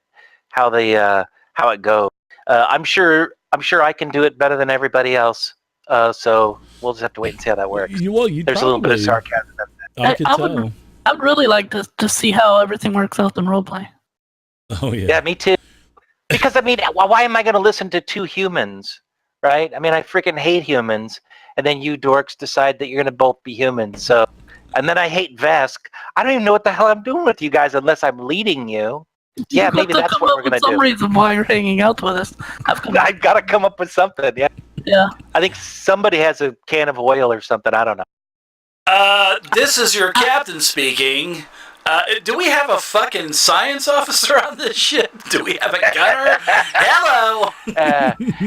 goes. I'm sure I can do it better than everybody else. So we'll just have to wait and see how that works. There's There's a little bit of sarcasm. I could I tell. I'd really like to see how everything works out in roleplay. Oh yeah. Yeah, me too. Because I mean, why am I going to listen to two humans, right? I mean, I freaking hate humans, and then you dorks decide that you're going to both be humans. So, and then I hate Vesk. I don't even know what the hell I'm doing with you guys unless I'm leading you. Yeah, You maybe have to that's come what up we're with going to some do. reason why you're hanging out with us. I've got to come up with something. Yeah, Yeah. I think somebody has a can of oil or something. I don't know. This is your captain speaking. Do we have a fucking science officer on this ship? Do we have a gunner? Hello!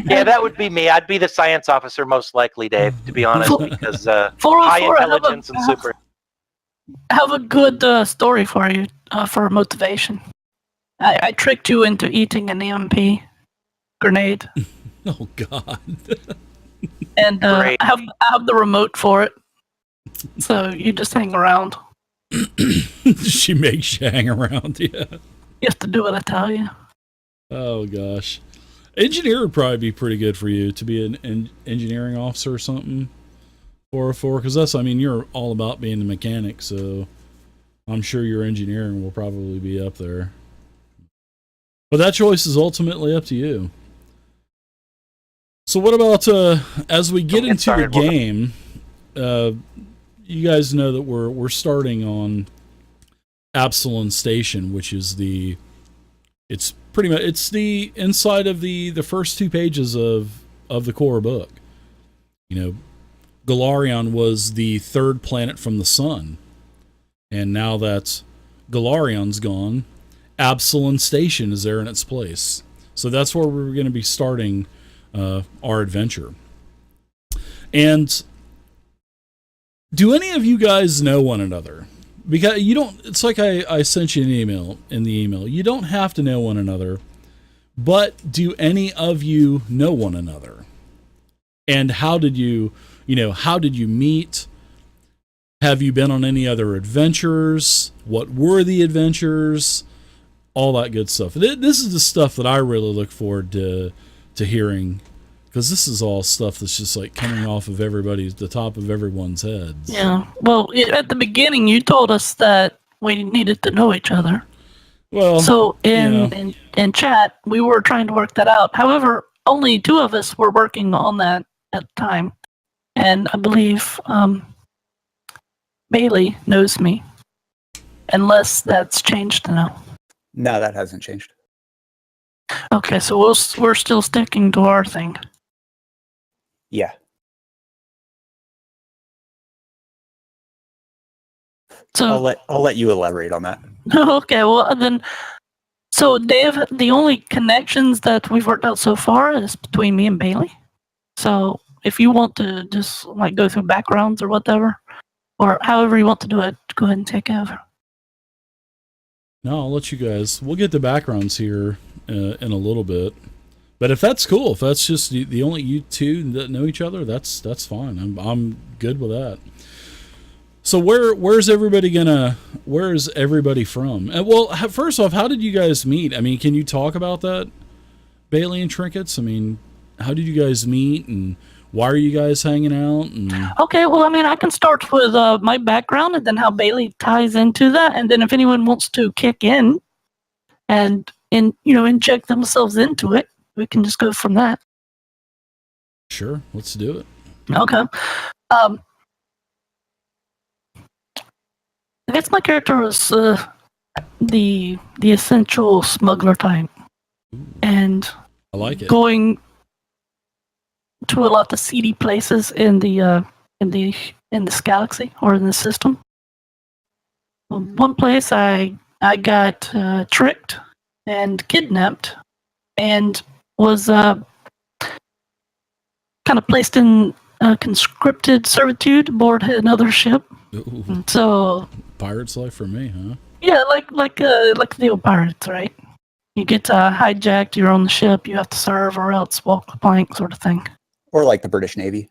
Yeah, that would be me. I'd be the science officer most likely, Dave, to be honest, because high 404, intelligence and super. have a good story for you for motivation. I tricked you into eating an EMP grenade, Oh God. and Great. I have the remote for it. So you just hang around. She makes you hang around. Yeah. You have to do what I tell you. Oh gosh. Engineer would probably be pretty good for you to be an engineering officer or something. 404, because you're all about being the mechanic, so I'm sure your engineering will probably be up there. But that choice is ultimately up to you. So what about as we get into the game, you guys know that we're starting on Absalom Station, which is it's the inside of the first 2 pages of the core book. You know, Galarion was the 3rd planet from the sun, and now that Galarion's gone, Absalom Station is there in its place. So that's where we're going to be starting our adventure. And do any of you guys know one another? Because you don't, it's like I sent you an email in the email. You don't have to know one another, but do any of you know one another? And how did you meet? Have you been on any other adventures? What were the adventures? All that good stuff. This is the stuff that I really look forward to hearing, because this is all stuff that's just like coming off of the top of everyone's heads. Yeah. Well, at the beginning, you told us that we needed to know each other. Well, So in chat, we were trying to work that out. However, only 2 of us were working on that at the time, and I believe Bailey knows me, unless that's changed now. No, that hasn't changed. Okay, so we're still sticking to our thing. Yeah. So I'll let you elaborate on that. okay, well then, so Dave, the only connections that we've worked out so far is between me and Bailey. So if you want to just like go through backgrounds or whatever, or however you want to do it, go ahead and take over. No, I'll let you guys. We'll get the backgrounds here in a little bit. But if that's cool, if that's just the only you two that know each other, that's fine. I'm good with that. So where's everybody from? Well, first off, how did you guys meet? I mean, can you talk about that, Bailey and Trinkets? I mean, how did you guys meet, and why are you guys hanging out? And Okay, well, I mean, I can start with my background and then how Bailey ties into that, and then if anyone wants to kick in and inject themselves into it, we can just go from that. sure, let's do it. Okay. I guess my character was the essential smuggler type, and I like it. going to a lot of seedy places in this galaxy or in the system. One place I got tricked and kidnapped, and was kind of placed in conscripted servitude aboard another ship. Ooh, So pirate's life for me, huh? yeah, like the old pirates, right? You get hijacked, you're on the ship, you have to serve or else walk the plank sort of thing. Or like the British Navy.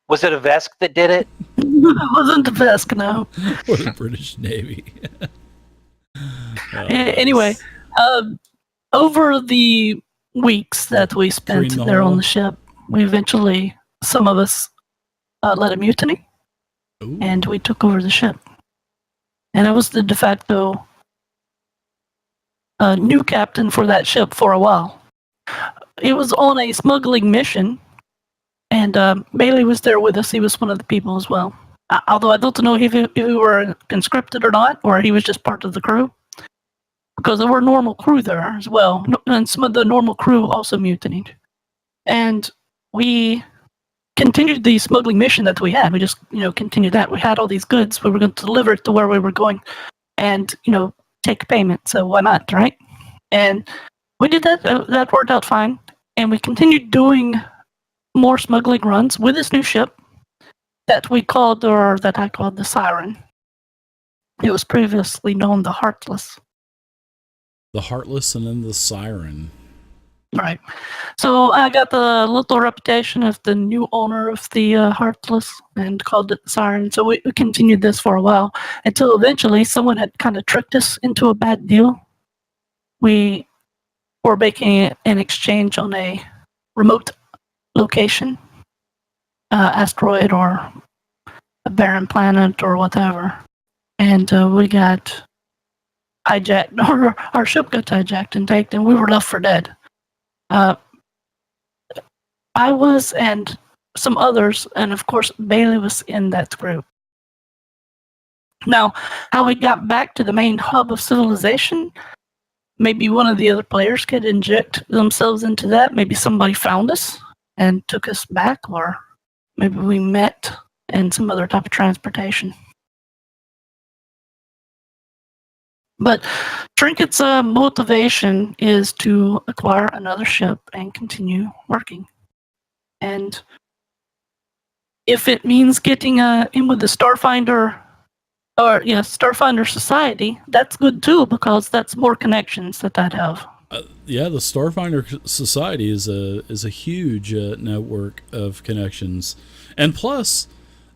Was it a Vesk that did it? It wasn't the best, no. Or the British Navy. Anyway, over the weeks that we spent Clean the there hull. on the ship, we eventually, some of us led a mutiny, Ooh. and we took over the ship. And I was the de facto new captain for that ship for a while. It was on a smuggling mission, and Bailey was there with us. He was one of the people as well. Although I don't know if we were conscripted or not, or he was just part of the crew. Because there were normal crew there as well, and some of the normal crew also mutinied. And we continued the smuggling mission that we had. We just, continued that. We had all these goods. We were going to deliver it to where we were going and, take payment. So why not, right? And we did that. That worked out fine. And we continued doing more smuggling runs with this new ship that I called the Siren. It was previously known the Heartless. The Heartless and then the Siren. Right. So I got the little reputation of the new owner of the Heartless and called it the Siren. So we continued this for a while until eventually someone had kind of tricked us into a bad deal. We were making an exchange on a remote location, asteroid or a barren planet or whatever. And we got hijacked, or our ship got hijacked and taken, and we were left for dead. I was, and some others, and of course Bailey was in that group. Now, how we got back to the main hub of civilization, maybe one of the other players could inject themselves into that. Maybe somebody found us and took us back, or maybe we met in some other type of transportation. But Trinket's motivation is to acquire another ship and continue working. And if it means getting in with the Starfinder, Starfinder Society, that's good too, because that's more connections that I'd have. Yeah, the Starfinder Society is a huge network of connections, and plus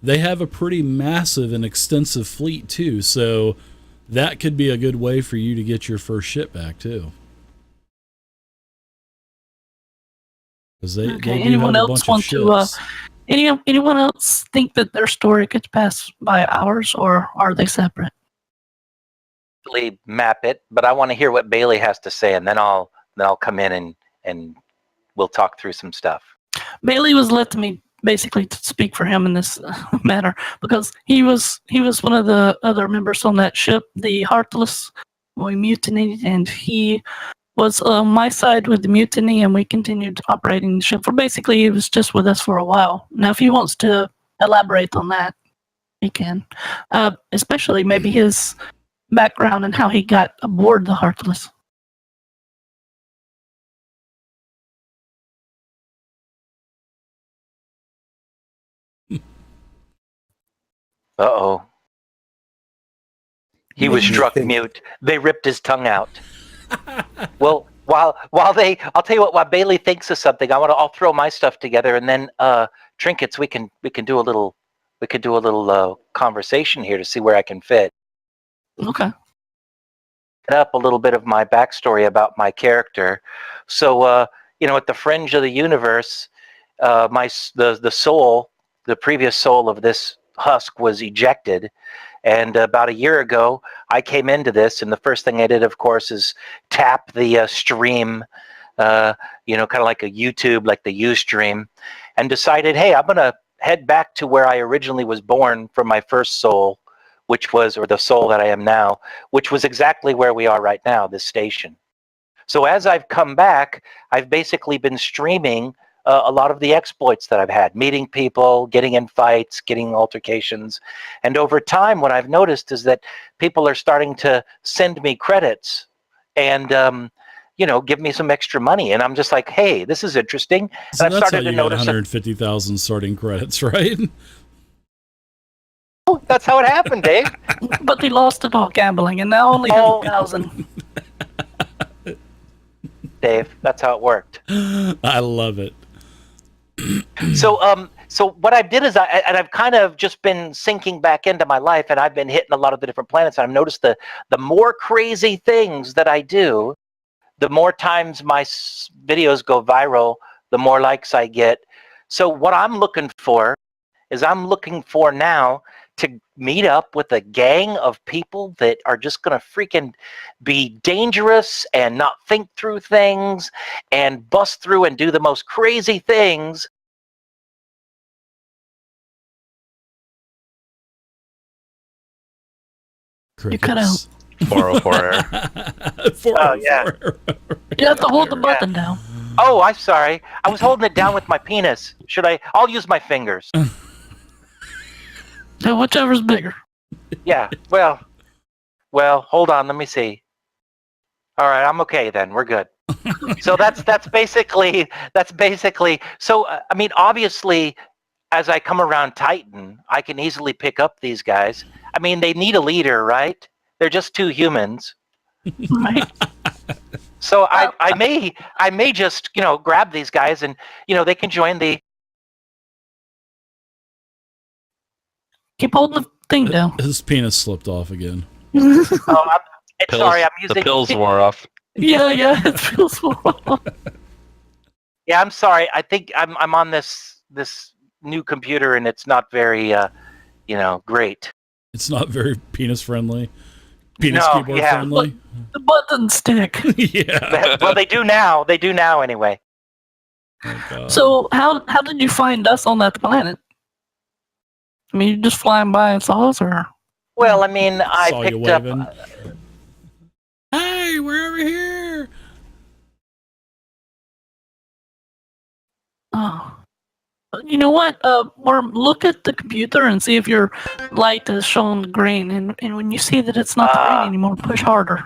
they have a pretty massive and extensive fleet too. So that could be a good way for you to get your first ship back too. Because they do Anyone have a else bunch of want ships. to? Anyone else think that their story could pass by ours, or are they separate? Really map it, but I want to hear what Bailey has to say, and then I'll come in and we'll talk through some stuff. Bailey was let me basically to speak for him in this matter, because he was one of the other members on that ship, the Heartless. We mutinied, and he was on my side with the mutiny, and we continued operating the ship. For basically, he was just with us for a while. Now, if he wants to elaborate on that, he can. Especially maybe his background and how he got aboard the Heartless. Uh-oh. He was Made me struck think. mute. They ripped his tongue out. Well, while I'll tell you what, while Bailey thinks of something, I'll throw my stuff together, and then Trinkets, we can do a little conversation here to see where I can fit Okay. up a little bit of my backstory about my character. So at the fringe of the universe, the soul, the previous soul of this husk was ejected. And about a year ago, I came into this, and the first thing I did, of course, is tap the stream, kind of like a YouTube, like the Ustream, and decided, hey, I'm going to head back to where I originally was born from my first soul, or the soul that I am now, which was exactly where we are right now, this station. So as I've come back, I've basically been streaming a lot of the exploits that I've had, meeting people, getting in fights, getting altercations. And over time, what I've noticed is that people are starting to send me credits and, give me some extra money. And I'm just like, hey, this is interesting. So and I've that's how started you to got notice 150,000 starting credits, right? Oh, that's how it happened, Dave. But he lost it all gambling, and now only 1,000. Dave. That's how it worked. I love it. So what I did is I've kind of just been sinking back into my life, and I've been hitting a lot of the different planets. And I've noticed the more crazy things that I do, the more times my videos go viral, the more likes I get. So what I'm looking for is now to meet up with a gang of people that are just going to freaking be dangerous and not think through things and bust through and do the most crazy things. You cut out. Crickets. 404 error. 404 Oh, yeah. You have to hold the button down. Oh, I'm sorry. I was holding it down with my penis. I'll use my fingers. Yeah, whichever's bigger. Yeah. Well, hold on. Let me see. All right, I'm okay then. We're good. So that's basically. So I mean, obviously, as I come around Titan, I can easily pick up these guys. I mean, they need a leader, right? They're just two humans. Right. So I may just grab these guys and they can join the. Keep holding the thing down. His penis slipped off again. Oh, sorry, I'm using the pills wore off. Yeah, it feels wrong. Yeah, I'm sorry. I think I'm on this new computer and it's not very great. It's not very penis friendly. Penis No, keyboard yeah. friendly. The buttons stick. Yeah. Well, they do now. They do now anyway. Oh, God. So how did you find us on that planet? I mean, you just flying by and saw us, or? Well, I mean, I Saw you picked up. waving. Hey, we're over here. Oh. You know what? Worm, look at the computer and see if your light is showing green. And when you see that it's not green anymore, push harder.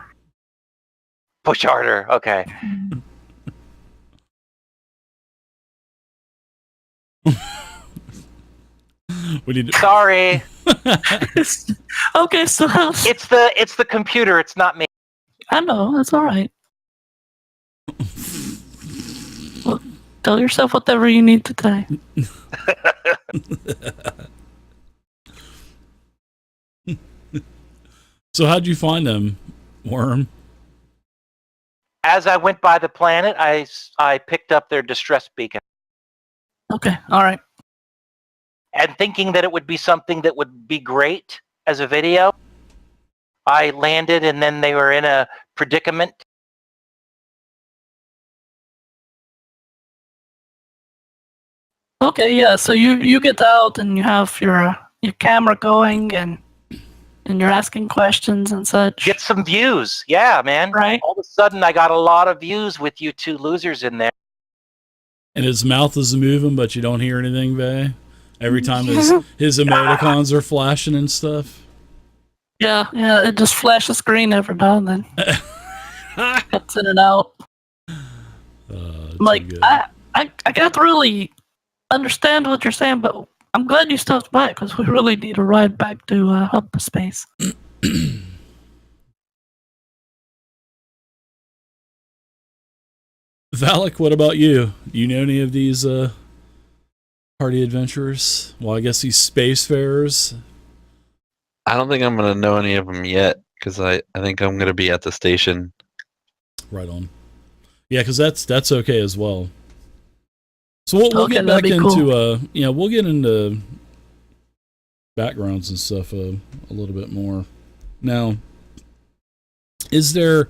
Push harder. Okay. We need to. Sorry. Okay, so It's the computer. It's not me. I know, that's all right. Well, tell yourself whatever you need to say. So how'd you find them, Worm? As I went by the planet, I picked up their distress beacon. Okay, all right. And thinking that it would be something that would be great as a video, I landed and then they were in a predicament. Okay, yeah. So you get out and you have your camera going and you're asking questions and such. Get some views. Yeah, man. Right. All of a sudden, I got a lot of views with you two losers in there. And his mouth is moving, but you don't hear anything, Vay? Every time his emoticons are flashing and stuff. Yeah. It just flashes green every now and then. Cuts in and out. Like I can't really understand what you're saying, but I'm glad you stopped by because we really need a ride back to Hub Space. Valak, what about you? Do you know any of these party adventurers? Well, I guess these spacefarers. I don't think I'm going to know any of them yet because I think I'm going to be at the station. Right on. Yeah, because that's okay as well. So we'll get back that'd be into cool. we'll get into backgrounds and stuff a little bit more. Now, is there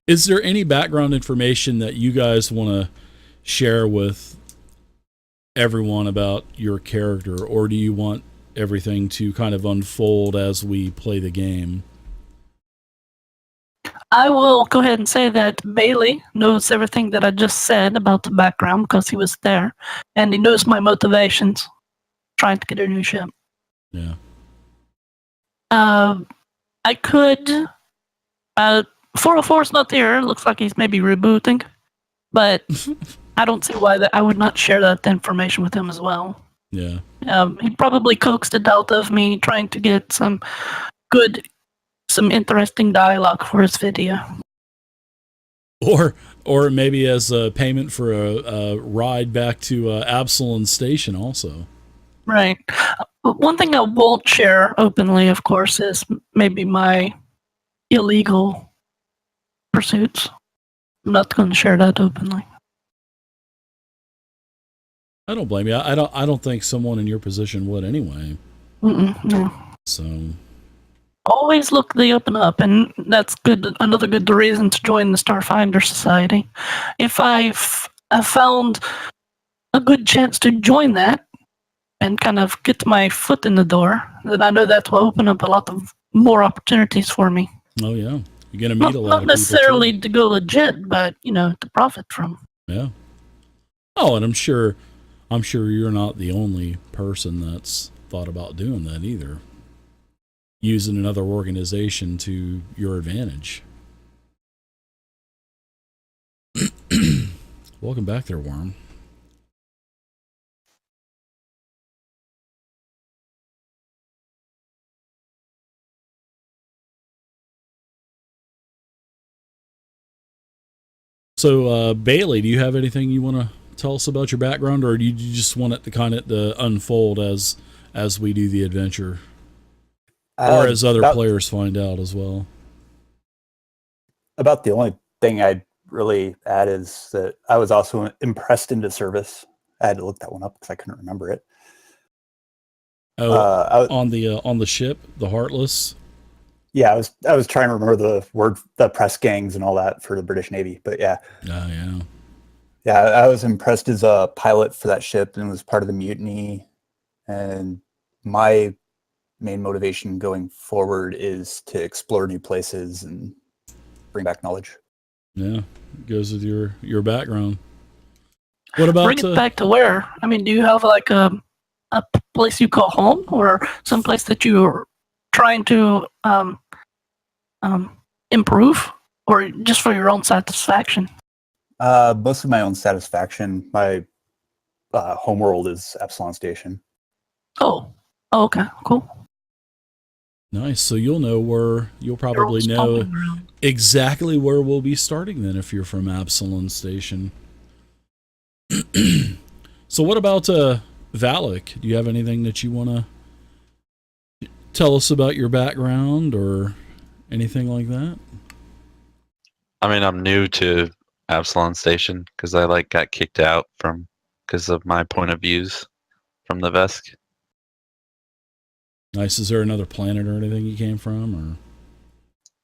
any background information that you guys want to share with everyone about your character, or do you want everything to kind of unfold as we play the game? I will go ahead and say that Bailey knows everything that I just said about the background because he was there, and he knows my motivations trying to get a new ship. Yeah. I could. 404's not there. Looks like he's maybe rebooting, but I don't see why I would not share that information with him as well. Yeah. He probably coaxed it out of me trying to get some interesting dialogue for his video. Or maybe as a payment for a ride back to Absalom Station also. Right. One thing I won't share openly, of course, is maybe my illegal pursuits. I'm not going to share that openly. I don't blame you. I don't think someone in your position would anyway. No. So Always look the up and up, and that's good. Another good reason to join the Starfinder Society. If I've found a good chance to join that and kind of get my foot in the door, then I know that will open up a lot of more opportunities for me. oh yeah, you're gonna meet a lot Not of necessarily people too. to go legit, but to profit from. Yeah. Oh, and I'm sure you're not the only person that's thought about doing that either. Using another organization to your advantage. Welcome back there, Worm. So, Bailey, do you have anything you want to tell us about your background, or do you just want it to kind of unfold as we do the adventure? Or as other players find out as well. About the only thing I'd really add is that I was also impressed into service. I had to look that one up because I couldn't remember it. Oh, on the ship, the Heartless. Yeah, I was trying to remember the press gangs and all that for the British Navy, but yeah. Oh yeah. Yeah, I was impressed as a pilot for that ship and was part of the mutiny. And my main motivation going forward is to explore new places and bring back knowledge. Yeah, it goes with your background. What about bring it back to where? I mean, do you have like a place you call home, or some place that you're trying to improve, or just for your own satisfaction? Most of my own satisfaction. My homeworld is Absalom Station. Oh, okay, cool. Nice. So you'll probably know exactly where we'll be starting then if you're from Absalom Station. So what about Valak? Do you have anything that you want to tell us about your background or anything like that? I mean, I'm new to Absalom Station because I got kicked out because of my point of views from the Vesk. Nice. Is there another planet or anything you came from,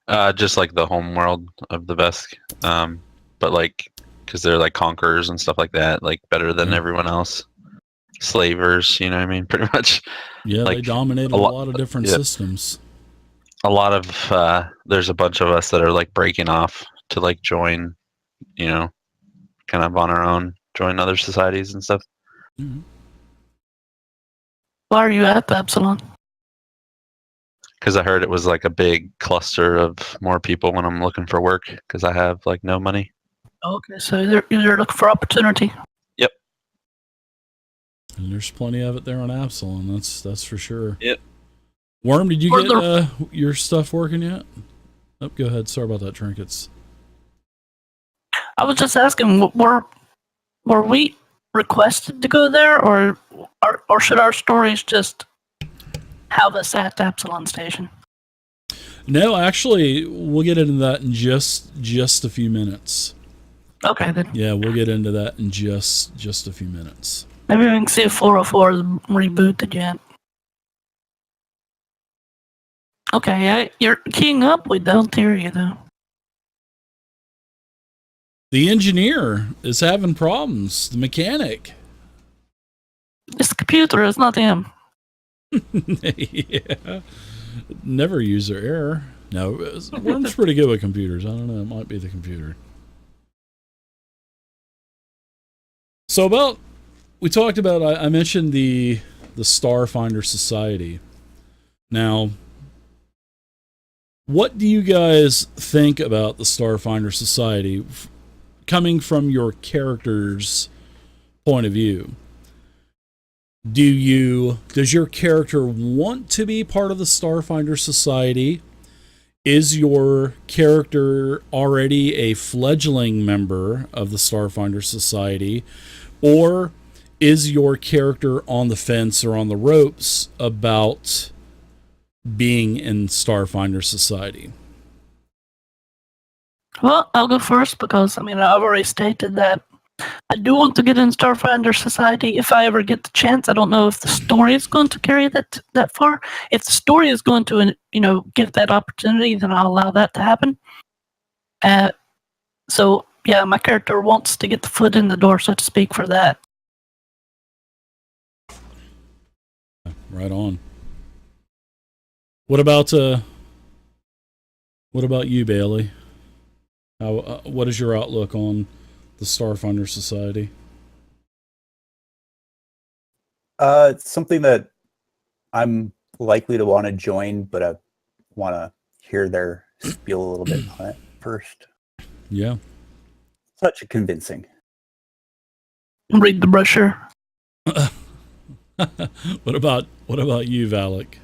or? Just the home world of the Vesk. But because they're conquerors and stuff like that, better than everyone else. Slavers, you know what I mean? Pretty much. Yeah, they dominated a lot of different systems. A lot of there's a bunch of us that are breaking off to join, kind of on our own, join other societies and stuff. Mm-hmm. Why are you at Absalom? Because I heard it was a big cluster of more people when I'm looking for work because I have no money. Okay, so you're looking for opportunity. Yep. And there's plenty of it there on Absalom. That's for sure. Yep. Worm, did you get your stuff working yet? Oh, go ahead. Sorry about that, Trinkets. I was just asking, were we requested to go there, or should our stories just have us at Absalom Station? No, actually, we'll get into that in just a few minutes. Okay, then. Yeah, we'll get into that in just a few minutes. Maybe we can see if 404 is rebooted yet. Okay, you're keying up. We don't hear you, though. The engineer is having problems. The mechanic. It's the computer. It's not him. Yeah. Never user error. No, Worm's pretty good with computers. I don't know. It might be the computer. So we talked about, I mentioned the Starfinder Society. Now, what do you guys think about the Starfinder Society coming from your character's point of view? Does your character want to be part of the Starfinder Society? is your character already a fledgling member of the Starfinder Society, or is your character on the fence or on the ropes about being in Starfinder Society? Well, I'll go first because, I mean, I've already stated that I do want to get in Starfinder Society if I ever get the chance. I don't know if the story is going to carry that far. If the story is going to, give that opportunity, then I'll allow that to happen. So, yeah, my character wants to get the foot in the door, so to speak, for that. Right on. What about you, Bailey? What is your outlook on the Starfinder Society? It's something that I'm likely to want to join, but I want to hear their spiel a little bit on it first. Yeah. Such a convincing. Read the brochure. What about you, Valak?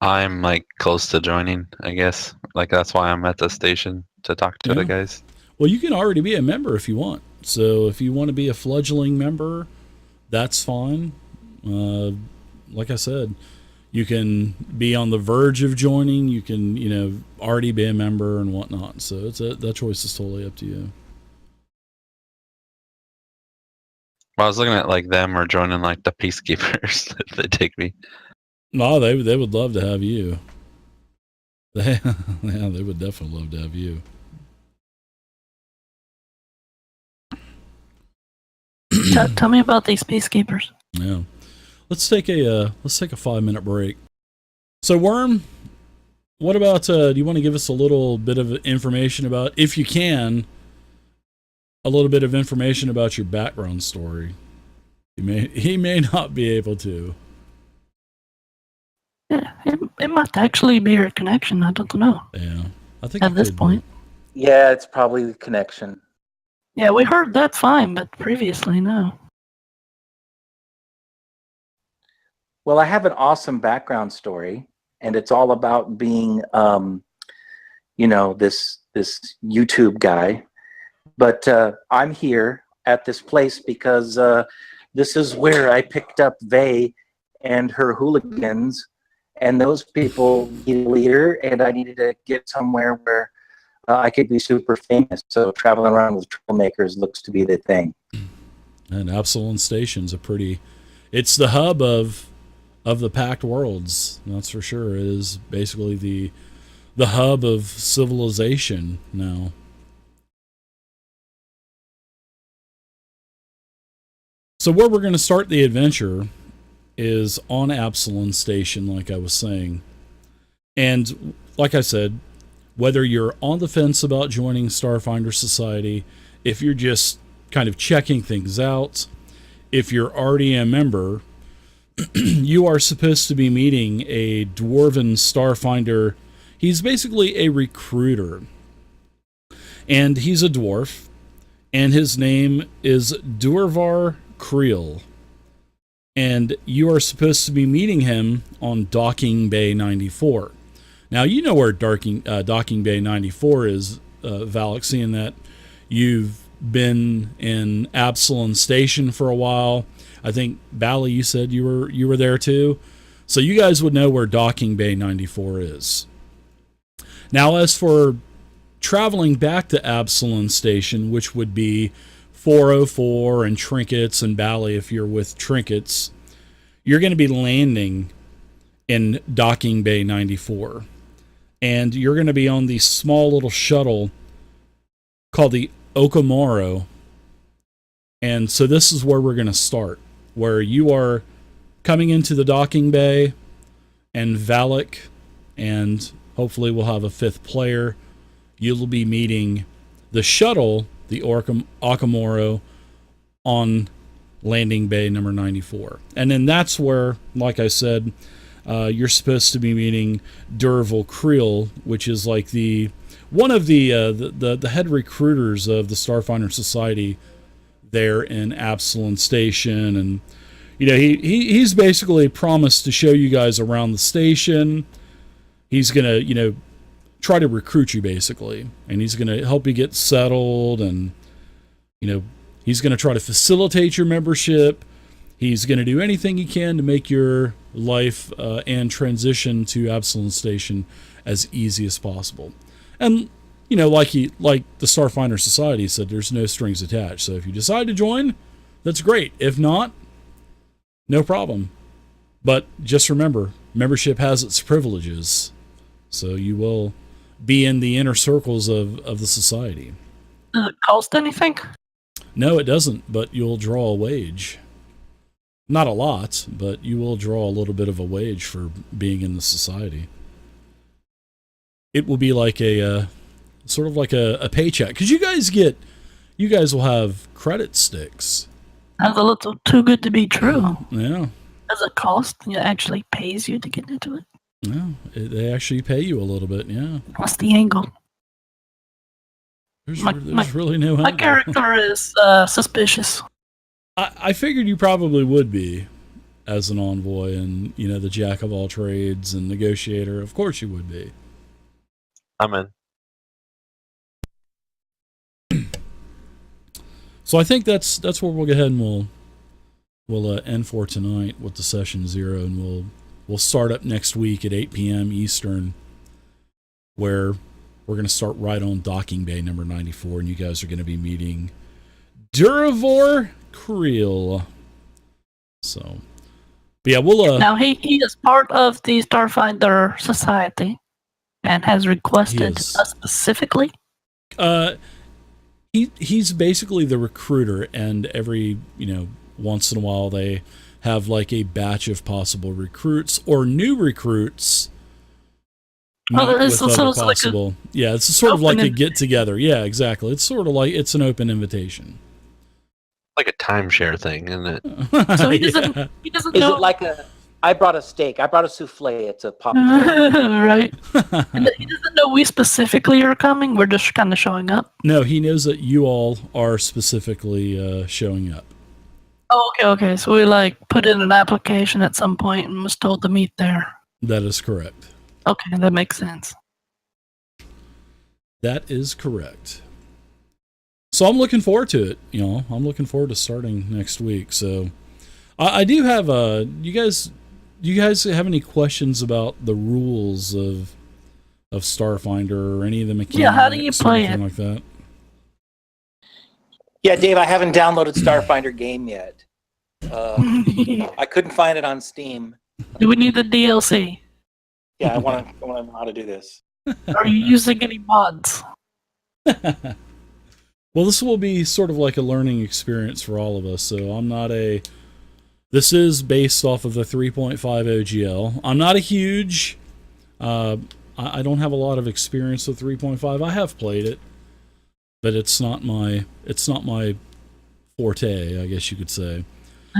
I'm like close to joining, I guess. Like that's why I'm at the station to talk to the guys. Well, you can already be a member if you want. So if you want to be a fledgling member, that's fine. Like I said, you can be on the verge of joining. You can, already be a member and whatnot. So that choice is totally up to you. Well, I was looking at like them or joining like the peacekeepers if they take me. No, they would love to have you. They would definitely love to have you. Tell me about these peacekeepers. Yeah. Let's take a 5-minute break. So, Worm, what about do you want to give us a little bit of information about, if you can, a little bit of information about your background story? He may not be able to. Yeah, it might actually be your connection. I don't know. Yeah, I think at this point. Yeah, it's probably the connection. Yeah, we heard that's fine, but previously, no. Well, I have an awesome background story, and it's all about being, this YouTube guy. But I'm here at this place because this is where I picked up Vay and her hooligans, and those people need a leader, and I needed to get somewhere where I could be super famous. So traveling around with troublemakers looks to be the thing. And Absalom Station's it's the hub of the Packed Worlds. That's for sure. It is basically the hub of civilization now. So where we're going to start the adventure is on Absalom Station, like I was saying. And like I said, whether you're on the fence about joining Starfinder Society, if you're just kind of checking things out, if you're already a member, you are supposed to be meeting a dwarven Starfinder. He's basically a recruiter. And he's a dwarf. And his name is Durvar Creel. And you are supposed to be meeting him on Docking Bay 94. Now, you know where Docking Bay 94 is, Valak, seeing that you've been in Absalom Station for a while. I think, Bally, you said you were there too. So you guys would know where Docking Bay 94 is. Now, as for traveling back to Absalom Station, which would be 404 and Trinkets and Bally, if you're with Trinkets, you're going to be landing in Docking Bay 94. And you're going to be on the small little shuttle called the Okamoro. And so this is where we're going to start, where you are coming into the docking bay, and Valak, and hopefully we'll have a fifth player. You'll be meeting the shuttle, the Okamoro, on landing bay number 94. And then that's where, like I said, you're supposed to be meeting Durval Creel, which is like one of the head recruiters of the Starfinder Society there in Absalom Station. And he's basically promised to show you guys around the station. he's going to, try to recruit you basically, and he's going to help you get settled, and he's going to try to facilitate your membership. He's going to do anything he can to make your life and transition to Absalom Station as easy as possible. And like the Starfinder Society said, there's no strings attached. So if you decide to join, that's great. If not, no problem. But just remember, membership has its privileges, so you will be in the inner circles of the society. Does it cost anything? No, it doesn't, but you'll draw a wage. Not a lot, but you will draw a little bit of a wage for being in the society. It will be like a sort of like a paycheck, because you guys will have credit sticks. That's a little too good to be true. Yeah. Does it cost? It actually pays you to get into it? Yeah, they actually pay you a little bit, yeah. What's the angle? There's really no My angle. character is suspicious. I figured you probably would be, as an envoy and, the jack of all trades and negotiator. Of course you would be. I'm in. So I think that's where we'll go ahead and we'll end for tonight with the session 0, and we'll start up next week at 8 p.m. Eastern, where we're going to start right on docking bay number 94, and you guys are going to be meeting Duravor Creel. So, but yeah, we'll now he is part of the Starfinder Society and has requested us specifically. He's basically the recruiter, and every once in a while they have like a batch of possible recruits or new recruits. It's sort of like a get together. Yeah, exactly. It's sort of like it's an open invitation. Like a timeshare thing, isn't it? So he doesn't Is know. it like I brought a steak. I brought a souffle. It's a pop. Right. He doesn't know we specifically are coming. We're just kind of showing up. No, he knows that you all are specifically showing up. Oh, okay. So we put in an application at some point and was told to meet there. That is correct. Okay, that makes sense. That is correct. So I'm looking forward to it. I'm looking forward to starting next week. So I do have you guys have any questions about the rules of Starfinder or any of the mechanics? Yeah, how do you play it? Like that? Yeah, Dave, I haven't downloaded Starfinder game yet. I couldn't find it on Steam. Do we need the DLC? Yeah, I want to know how to do this. Are you using any mods? Well, this will be sort of like a learning experience for all of us. So this is based off of the 3.5 OGL. I'm not a huge, I don't have a lot of experience with 3.5. I have played it, but it's not my forte, I guess you could say.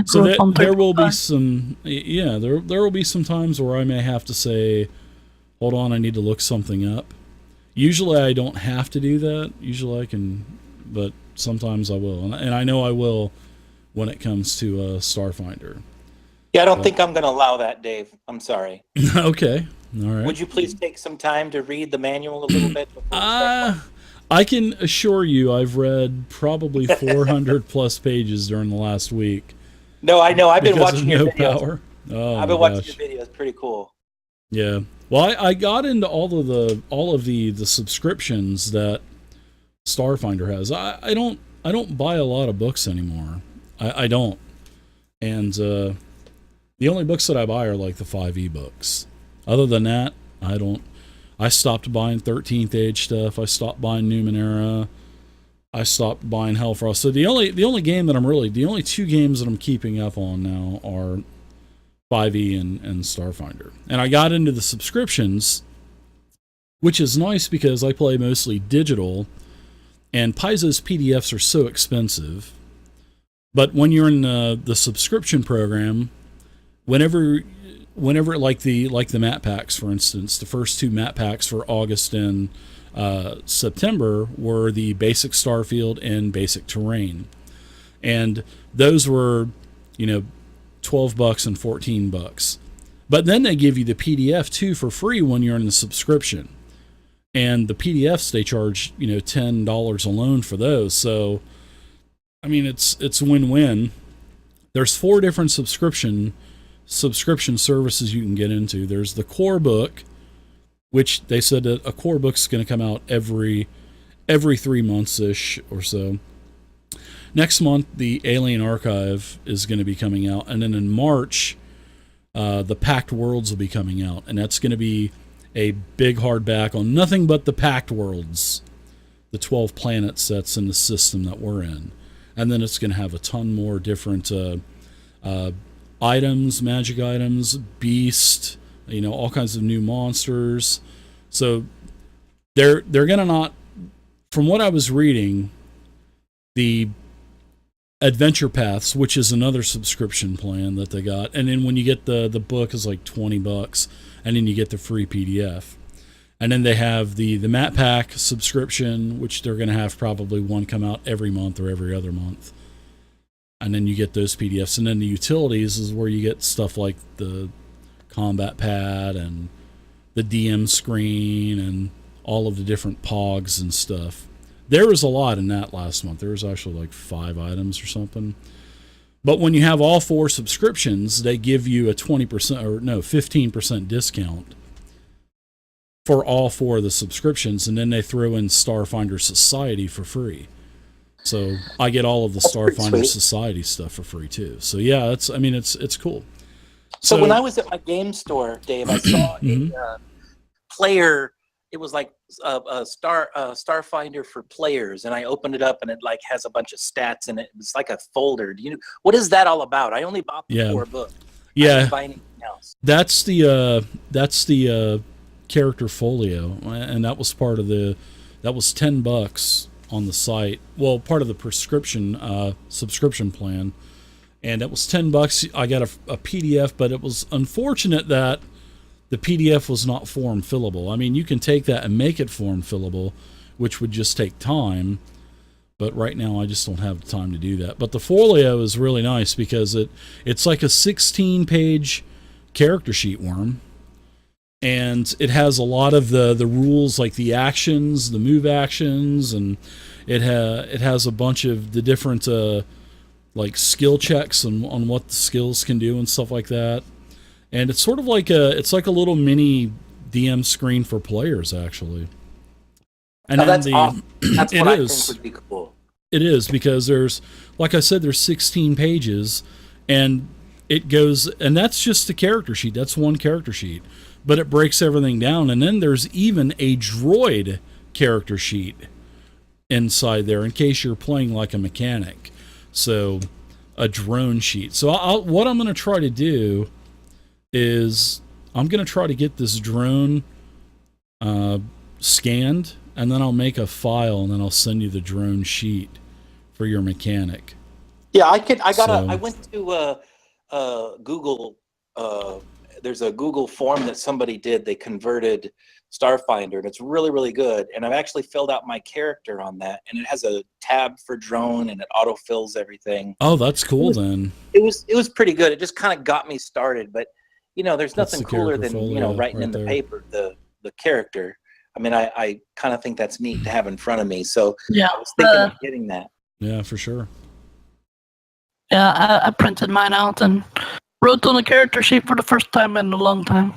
So there will be some, there will be some times where I may have to say, hold on, I need to look something up. Usually I don't have to do that. Usually I can, but sometimes I will. And I know I will when it comes to Starfinder. Yeah, I don't think I'm going to allow that, Dave. I'm sorry. Okay. All right. Would you please take some time to read the manual a little bit? I can assure you I've read probably 400 plus pages during the last week. No, I know. I've been watching your videos. Power. Oh, I've been watching your videos. Pretty cool. Yeah. Well, I got into all of the subscriptions that Starfinder has. I don't buy a lot of books anymore. I don't. And the only books that I buy are like the 5e books. Other than that, I don't. I stopped buying 13th Age stuff. I stopped buying Numenera. I stopped buying Hellfrost. So the only game that the only two games that I'm keeping up on now are 5e and Starfinder. And I got into the subscriptions, which is nice because I play mostly digital, and Paizo's PDFs are so expensive. But when you're in the subscription program, whenever like the map packs, for instance, the first two map packs for August and September were the basic Starfield and basic terrain, and those were $12 and $14. But then they give you the PDF too for free when you're in the subscription. And the PDFs, they charge, $10 alone for those. So, I mean, it's win-win. There's 4 different subscription services you can get into. There's the core book, which they said that a core book's going to come out every 3 months-ish or so. Next month, the Alien Archive is going to be coming out. And then in March, the Packed Worlds will be coming out. And that's going to be a big hardback on nothing but the Packed Worlds, the 12 planets that's in the system that we're in. And then it's going to have a ton more different items, magic items, beast, all kinds of new monsters. So they're going to not, from what I was reading, the Adventure Paths, which is another subscription plan that they got, and then when you get the book is like $20, and then you get the free PDF. And then they have the Map Pack subscription, which they're going to have probably one come out every month or every other month. And then you get those PDFs. And then the utilities is where you get stuff like the combat pad and the DM screen and all of the different pogs and stuff. There was a lot in that last month. There was actually like 5 items or something. But when you have all 4 subscriptions, they give you a 15% discount for all 4 of the subscriptions, and then they throw in Starfinder Society for free. So I get all of the Starfinder Society stuff for free too. So yeah, it's cool. So when I was at my game store, Dave, I saw a player. It was like a Starfinder for players, and I opened it up, and it like has a bunch of stats in it. It's like a folder. Do you know what is that all about? I only bought the 4 books. Yeah, I didn't buy anything else. That's the character folio, and that was part of that was $10 on the site. Well, part of the subscription plan, and it was $10. I got a PDF, but it was unfortunate that the PDF was not form fillable. I mean, you can take that and make it form fillable, which would just take time. But right now, I just don't have the time to do that. But the folio is really nice because it's like a 16-page character sheet worm. And it has a lot of the rules, like the actions, the move actions, and it has a bunch of the different like skill checks on what the skills can do and stuff like that. And it's sort of like a little mini DM screen for players, actually. And that's awesome. That's what I think would be cool. It is, because there's 16 pages, and it goes, and that's just a character sheet. That's one character sheet. But it breaks everything down, and then there's even a droid character sheet inside there in case you're playing like a mechanic. So a drone sheet. So what I'm going to try to do is I'm going to try to get this drone scanned, and then I'll make a file, and then I'll send you the drone sheet for your mechanic. Yeah, I went to Google. There's a Google form that somebody did. They converted Starfinder, and it's really, really good. And I've actually filled out my character on that, and it has a tab for drone, and it autofills everything. Oh, that's cool. Then it was pretty good. It just kind of got me started. But there's nothing cooler than writing in the paper the character. I mean, I kind of think that's neat to have in front of me. So yeah, I was thinking of getting that. Yeah, for sure. Yeah, I printed mine out and wrote on a character sheet for the first time in a long time.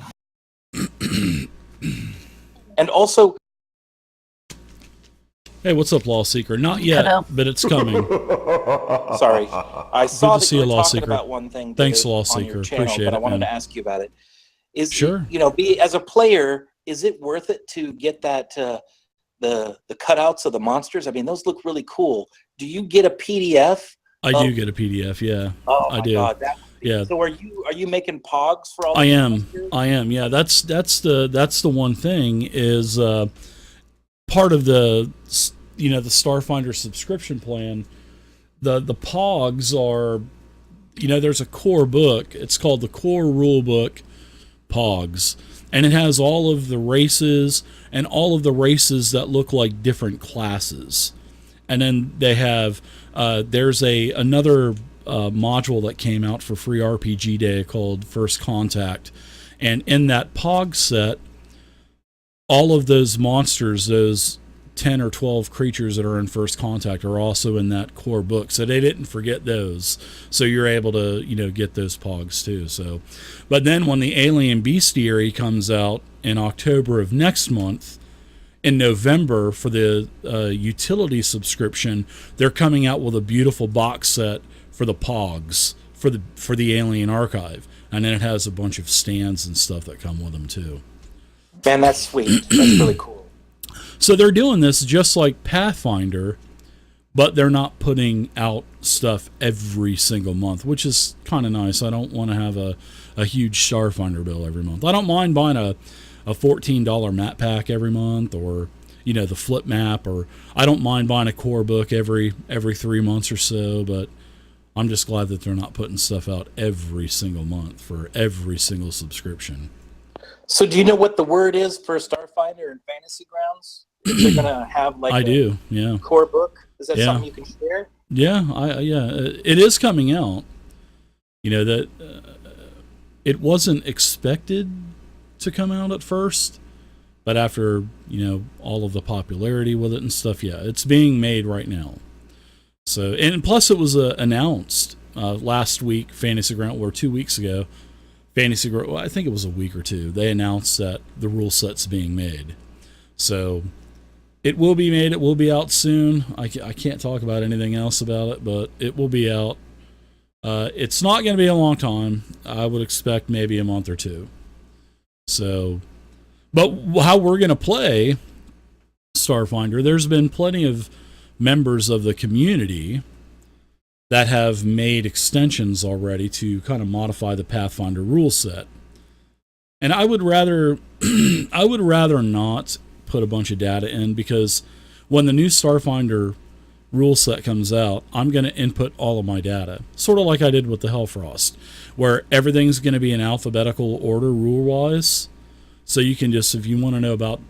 And also, hey, what's up, Law Seeker? Not yet, but it's coming. Sorry, I saw that you were talking Seeker. about one thing. Thanks, Law on Seeker. your channel, Appreciate but it, I wanted man. to ask you about it. Is Sure. As a player, is it worth it to get that the cutouts of the monsters? I mean, those look really cool. Do you get a PDF? I do get a PDF. Yeah, oh I my do. God, Yeah. So are you making pogs for all? I these am. monsters? I am. Yeah, that's the one thing is part of the the Starfinder subscription plan. The pogs are, there's a core book. It's called the Core Rule Book Pogs, and it has all of the races and all of the races that look like different classes. And then they have there's another module that came out for free RPG Day called First Contact, And in that POG set, all of those monsters, those 10 or 12 creatures that are in First Contact, are also in that core book. So they didn't forget those. So you're able to, get those POGs too. So, but then when the Alien Bestiary comes out in October of next month, in November for the utility subscription, they're coming out with a beautiful box set for the POGs for the Alien Archive, and then it has a bunch of stands and stuff that come with them too. Man, that's sweet. That's really cool. So they're doing this just like Pathfinder, but they're not putting out stuff every single month, which is kind of nice. I don't want to have a huge Starfinder bill every month. I don't mind buying a $14 map pack every month, or the flip map, or I don't mind buying a core book every 3 months or so, but I'm just glad that they're not putting stuff out every single month for every single subscription. So do you know what the word is for Starfinder and Fantasy Grounds? If they're gonna have I do, yeah. Core book? Is that something you can share? Yeah, it is coming out. That it wasn't expected to come out at first, but after all of the popularity with it and stuff, it's being made right now. So, and plus it was announced last week, Fantasy Ground, or 2 weeks ago, Fantasy Ground, I think it was a week or two, they announced that the rule set's being made. So it will be made, it will be out soon. I can't talk about anything else about it, but it will be out. It's not going to be a long time. I would expect maybe a month or two. So, but how we're going to play Starfinder, there's been plenty of members of the community that have made extensions already to kind of modify the Pathfinder rule set. And I would rather not put a bunch of data in, because when the new Starfinder rule set comes out, I'm going to input all of my data, sort of like I did with the Hellfrost, where everything's going to be in alphabetical order rule-wise. So you can just, if you want to know about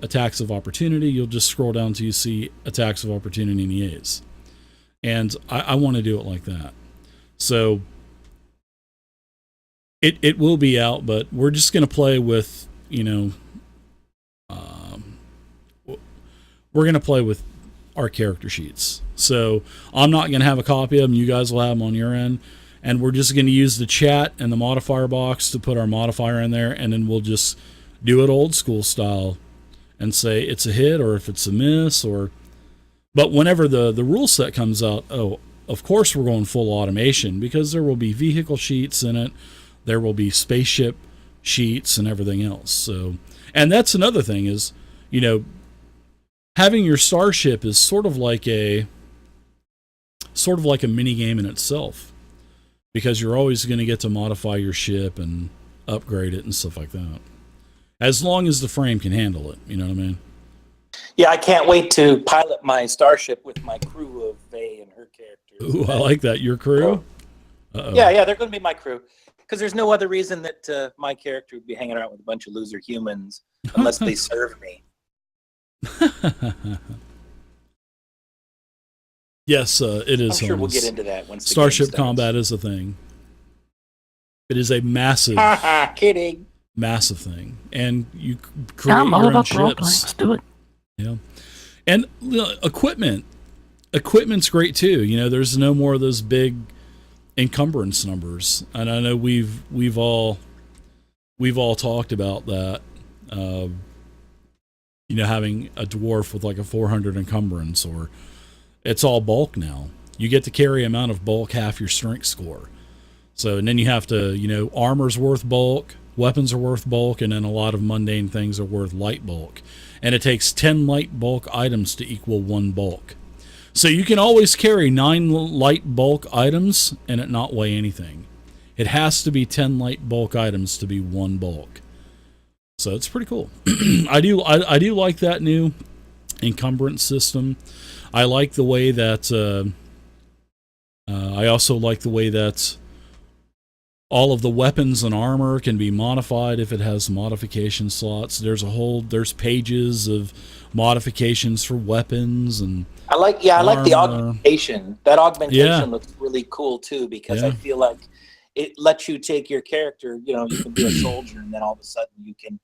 attacks of opportunity, you'll just scroll down till you see attacks of opportunity in EAs. And I want to do it like that. So it will be out, but we're just going to play with, we're going to play with our character sheets. So I'm not going to have a copy of them. You guys will have them on your end. And we're just going to use the chat and the modifier box to put our modifier in there. And then we'll just do it old school style and say it's a hit or if it's a miss. But whenever the rule set comes out, of course we're going full automation, because there will be vehicle sheets in it. There will be spaceship sheets and everything else. So, and that's another thing is, having your starship is sort of like a mini game in itself, because you're always going to get to modify your ship and upgrade it and stuff like that, as long as the frame can handle it. You know what I mean? Yeah, I can't wait to pilot my starship with my crew of Faye and her characters. Ooh, I like that. Your crew? Uh-oh. Yeah, they're going to be my crew. Because there's no other reason that my character would be hanging around with a bunch of loser humans unless they serve me. Yes, it is. I'm sure we'll get into that once the Starship game starts. Combat is a thing. It is a massive, kidding, massive thing, and you create I'm all your own about the role playing. ships. Let's do it. Yeah, and equipment's great too. There's no more of those big encumbrance numbers, and I know we've all talked about that. Having a dwarf with like a 400 encumbrance, or it's all bulk now. You get to carry amount of bulk half your strength score. So, and then you have to, armor's worth bulk, weapons are worth bulk, and then a lot of mundane things are worth light bulk. And it takes 10 light bulk items to equal 1 bulk. So you can always carry 9 light bulk items and it not weigh anything. It has to be 10 light bulk items to be 1 bulk. So it's pretty cool. I do like that new encumbrance system. I like the way that I also like the way that all of the weapons and armor can be modified if it has modification slots. There's pages of modifications for weapons, and I like the augmentation. That augmentation looks really cool too, because I feel like it lets you take your character, you can be a soldier, and then all of a sudden you can,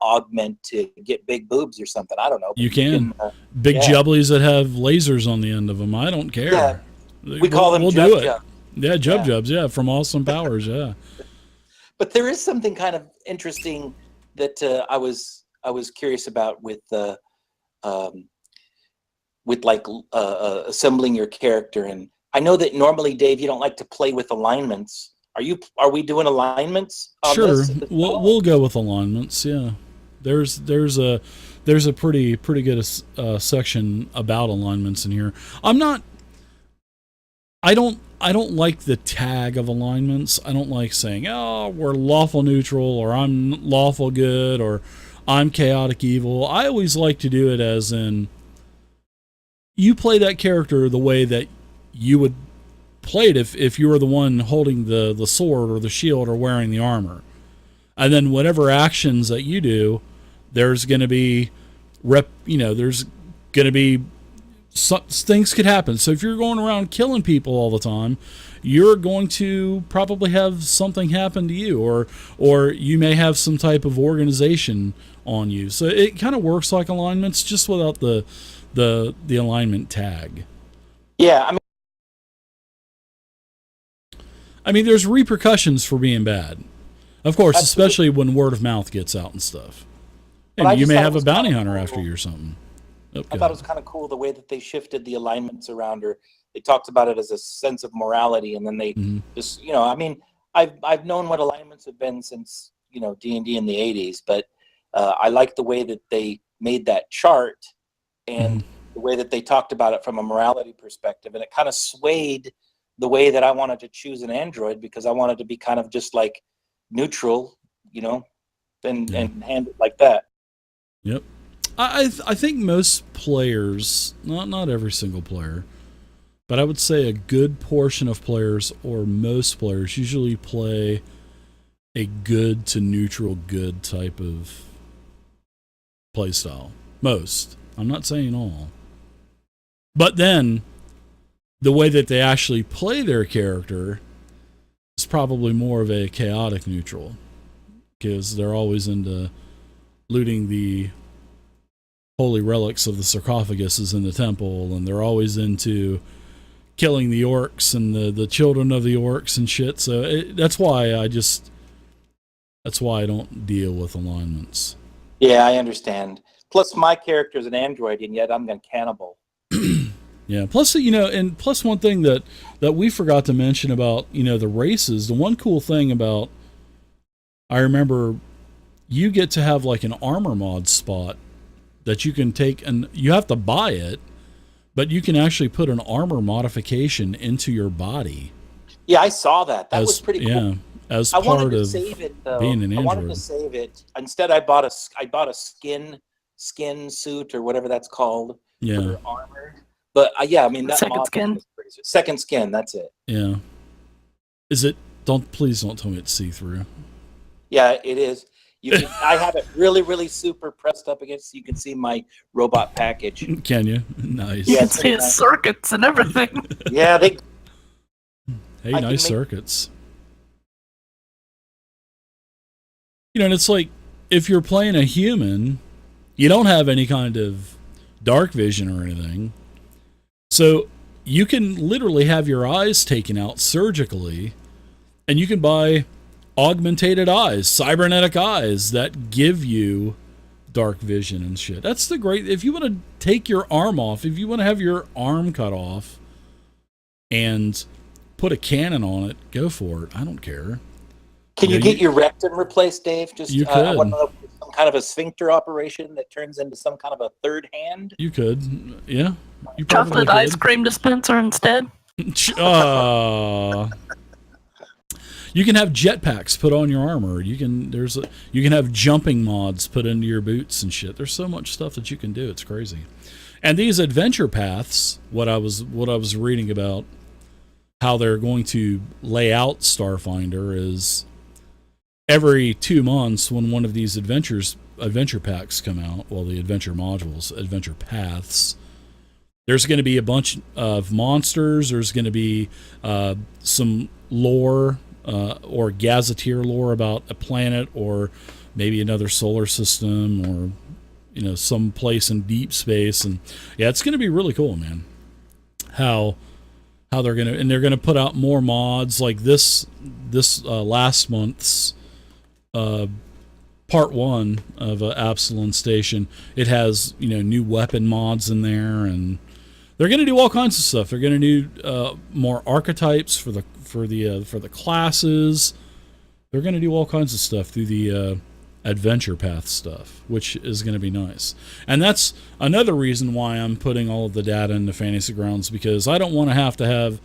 augment to get big boobs or something. I don't know. You can. Big jubblies that have lasers on the end of them. I don't care. Yeah. We call them jub jub. Yeah, jubs. Yeah, from Awesome Powers. Yeah. But there is something kind of interesting that I was curious about with assembling your character. And I know that normally, Dave, you don't like to play with alignments. Are we doing alignments on sure this? we'll go with alignments. Yeah, there's a pretty good section about alignments in here. I don't like the tag of alignments. I don't like saying, oh, we're lawful neutral, or I'm lawful good, or I'm chaotic evil. I always like to do it as in, you play that character the way that you would play it if you were the one holding the sword or the shield or wearing the armor. And then whatever actions that you do, there's going to be there's going to be things could happen. So if you're going around killing people all the time, you're going to probably have something happen to you, or you may have some type of organization on you. So it kind of works like alignments, just without the alignment tag. Yeah, I mean, there's repercussions for being bad, of course, absolutely. Especially when word of mouth gets out and stuff. And you may have a bounty hunter after you or something. I thought it was kind of cool the way that they shifted the alignments around, or they talked about it as a sense of morality, and then they just, I've known what alignments have been since, D&D in the 80s, but I like the way that they made that chart and the way that they talked about it from a morality perspective, and it kind of swayed the way that I wanted to choose an android, because I wanted to be kind of just like neutral, and hand it like that. Yep. I think most players, not every single player, but I would say a good portion of players, or most players, usually play a good to neutral good type of play style. Most. I'm not saying all. But then the way that they actually play their character is probably more of a chaotic neutral, because they're always into looting the holy relics of the sarcophaguses in the temple, and they're always into killing the orcs and the children of the orcs and shit. So that's why I don't deal with alignments. Yeah, I understand. Plus, my character is an android, and yet I'm a cannibal. Yeah. Plus, and plus one thing that we forgot to mention about, the races. The one cool thing about, I remember, you get to have like an armor mod spot that you can take, and you have to buy it, but you can actually put an armor modification into your body. Yeah, I saw that. That was pretty cool. Yeah, as I part wanted to of save it, though. being an android. I wanted to save it. Instead, I bought a skin suit, or whatever that's called, for armor. But yeah, I mean, that second skin. Second skin. That's it. Yeah. Is it? Please don't tell me it's see-through. Yeah, it is. I have it really, really super pressed up against, so you can see my robot package. Can you? Nice. You can see his circuits and everything. Yeah, Hey, nice circuits. And it's like, if you're playing a human, you don't have any kind of dark vision or anything. So you can literally have your eyes taken out surgically, and you can buy augmented eyes, cybernetic eyes that give you dark vision and shit. That's the great. If you want to take your arm off, if you want to have your arm cut off and put a cannon on it, go for it. I don't care. Can you get your rectum replaced, Dave? Just you could. I want to know, some kind of a sphincter operation that turns into some kind of a third hand. You could, yeah. You Chocolate ice cream dispenser instead. You can have jetpacks put on your armor. You can have jumping mods put into your boots and shit. There's so much stuff that you can do. It's crazy. And these adventure paths, what I was reading about how they're going to lay out Starfinder is every 2 months when one of these adventure packs come out, well, the adventure modules, adventure paths, there's going to be a bunch of monsters. There's going to be some lore or gazetteer lore about a planet or maybe another solar system or some place in deep space. And yeah, it's going to be really cool, man. How they're gonna put out more mods like this last month's part 1 of Absalom Station. It has new weapon mods in there, and they're gonna do all kinds of stuff. They're gonna do more archetypes for the classes. They're gonna do all kinds of stuff through the adventure path stuff, which is going to be nice. And that's another reason why I'm putting all of the data into Fantasy Grounds, because I don't want to have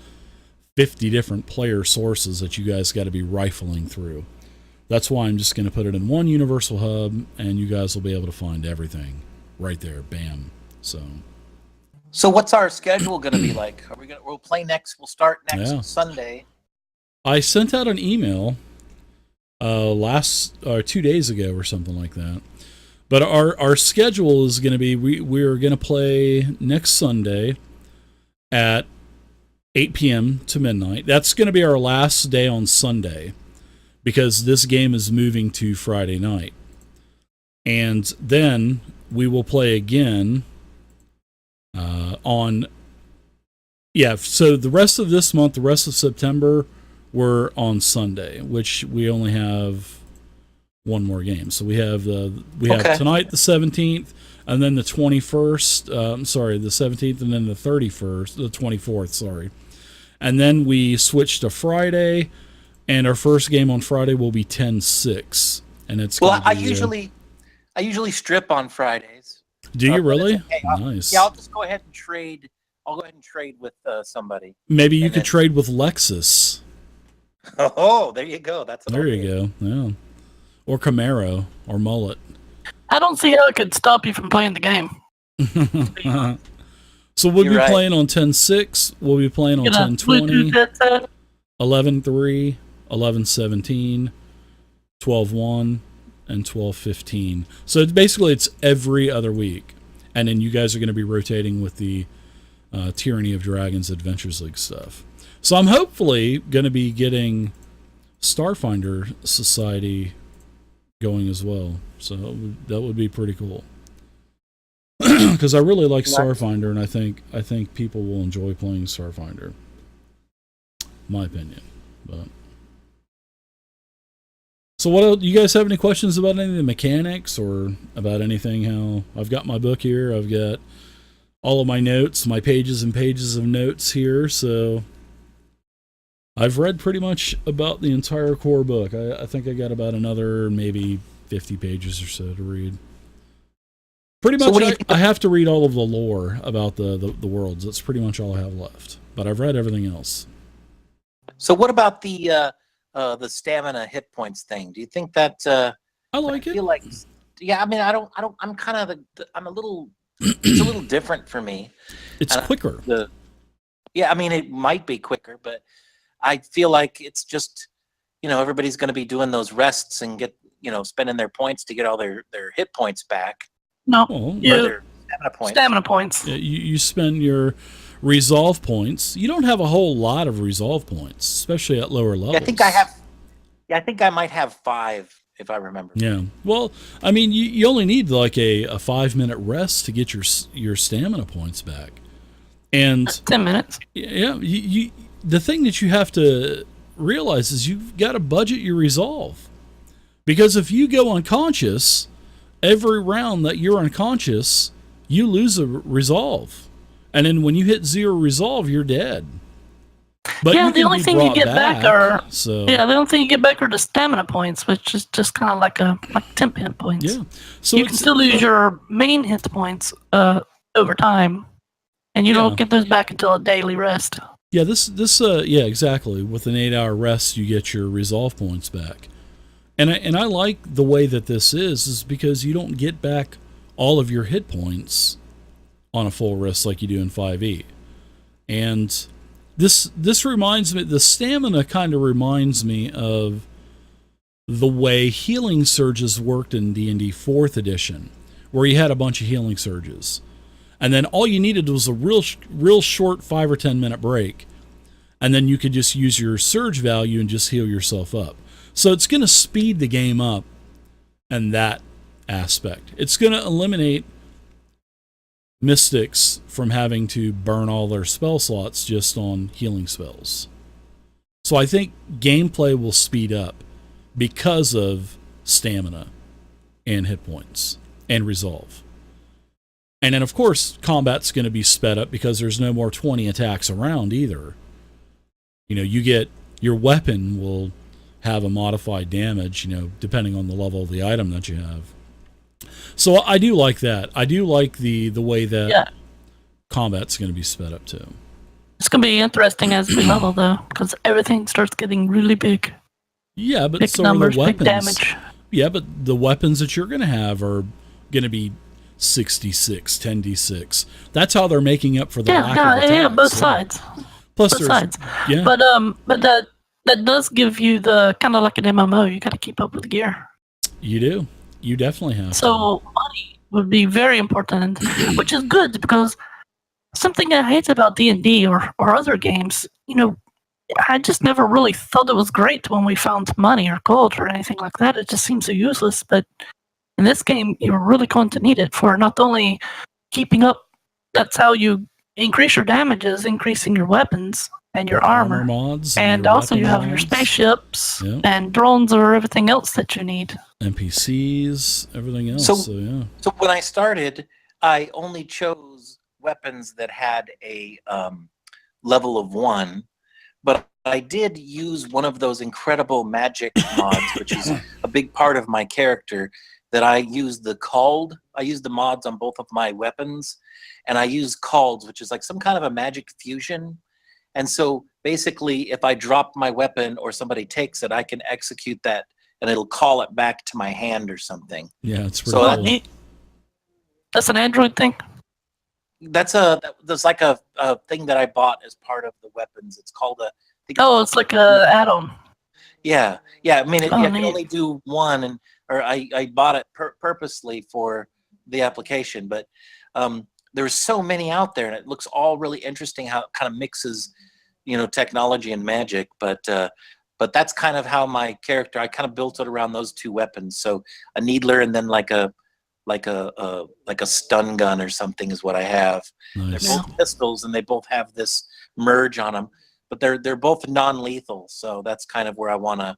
50 different player sources that you guys got to be rifling through. That's why I'm just going to put it in one universal hub, and you guys will be able to find everything right there. Bam. So what's our schedule going to be like? We'll start next Sunday. I sent out an email 2 days ago or something like that. But our schedule is going to be, we're going to play next Sunday at 8 p.m. to midnight. That's going to be our last day on Sunday, because this game is moving to Friday night. And then we will play again so the rest of this month, the rest of September, we're on Sunday, which we only have one more game. So we have tonight the 17th, and then the 21st. The 17th, and then the 31st, the 24th. Sorry, and then we switch to Friday, and our first game on Friday will be 10-6, and it's I usually strip on Fridays. Do you really? Okay. Nice. I'll just go ahead and trade. I'll go ahead and trade with somebody. Maybe you could trade with Lexus. Oh, there you go. There you go. Yeah. Or Camaro or Mullet. I don't see how it could stop you from playing the game. So we'll be playing on 10-6. We'll be playing on 10-20, 11-3, 11-17, 12-1, and 12-15. So it's every other week. And then you guys are going to be rotating with the Tyranny of Dragons Adventures League stuff. So I'm hopefully going to be getting Starfinder Society going as well. So that would be pretty cool. Because I really like Starfinder, and I think people will enjoy playing Starfinder. My opinion. But so what else, you guys have any questions about any of the mechanics or about anything? How I've got my book here. I've got all of my notes, my pages and pages of notes here. So I've read pretty much about the entire core book. I think I got about another maybe 50 pages or so to read. Pretty much, I have to read all of the lore about the worlds. That's pretty much all I have left. But I've read everything else. So what about the stamina hit points thing? Do you think that? I like it. I feel like, yeah. I mean, I don't. I'm kind of I'm a little. It's a little different for me. It's quicker. Yeah, I mean, it might be quicker, but I feel like it's just, everybody's going to be doing those rests and get, spending their points to get all their hit points back. No, their stamina points. Stamina points. Yeah, you spend your resolve points. You don't have a whole lot of resolve points, especially at lower levels. Yeah, I think I have. Yeah, I think I might have 5 if I remember. Yeah. Well, I mean, you only need like a 5-minute rest to get your stamina points back, and 10 minutes. Yeah. The thing that you have to realize is you've got to budget your resolve, because if you go unconscious, every round that you're unconscious, you lose a resolve. And then when you hit 0 resolve, you're dead. But yeah, the only thing you get back are the only thing you get back are the stamina points, which is just kind of like temp hit points. Yeah. So you can still lose your main hit points over time, and you don't get those back until a daily rest. Yeah, yeah, exactly. With an 8-hour rest, you get your resolve points back. And I like the way that this is because you don't get back all of your hit points on a full rest like you do in 5e. And this reminds me, the stamina kind of reminds me of the way healing surges worked in D&D 4th edition, where you had a bunch of healing surges. And then all you needed was a real short 5 or 10 minute break. and then you could just use your surge value and just heal yourself up. So it's going to speed the game up in that aspect. It's going to eliminate mystics from having to burn all their spell slots just on healing spells. So I think gameplay will speed up because of stamina and hit points and resolve. And then, of course, combat's going to be sped up because there's no more 20 attacks around either. You know, you get your weapon will have a modified damage, you know, depending on the level of the item that you have. So I do like that. I do like the way that combat's going to be sped up too. It's going to be interesting as we level, though, because everything starts getting really big. Yeah, but big so numbers, are the weapons. big damage. Yeah, but the weapons that you're going to have are going to be 66, 10d6. That's how they're making up for the lack of attacks. Yeah, both sides. Plus, both sides. Yeah. But that does give you the kind of like an MMO. You got to keep up with the gear. You do. You definitely have. So money would be very important, which is good because something I hate about D&D or other games, you know, I just never really thought it was great when we found money or gold or anything like that. It just seems so useless. But in this game, you're really going to need it for not only keeping up. That's how you increase your damages, increasing your weapons and your armor mods, and your also you have mods. your spaceships and drones or everything else that you need. NPCs, everything else. So yeah. So when I started, I only chose weapons that had a level of 1, but I did use one of those incredible magic mods, which is a big part of my character. That I used I used the mods on both of my weapons, and I used calls, which is like some kind of a magic fusion. And so basically, if I drop my weapon or somebody takes it, I can execute that, and it'll call it back to my hand or something. Yeah, it's pretty cool. That's an Android thing? That's like a thing that I bought as part of the weapons. It's called a... it's like a add-on. Yeah. I mean, I can neat. only do one, or I bought it purposely for the application, but there's so many out there, and it looks all really interesting how it kind of mixes, you know, technology and magic. But that's kind of how my character, I kind of built it around those two weapons. So a needler and then like a stun gun or something is what I have. Nice. They're both pistols, and they both have this merge on them, but they're both non-lethal. So that's kind of where I want to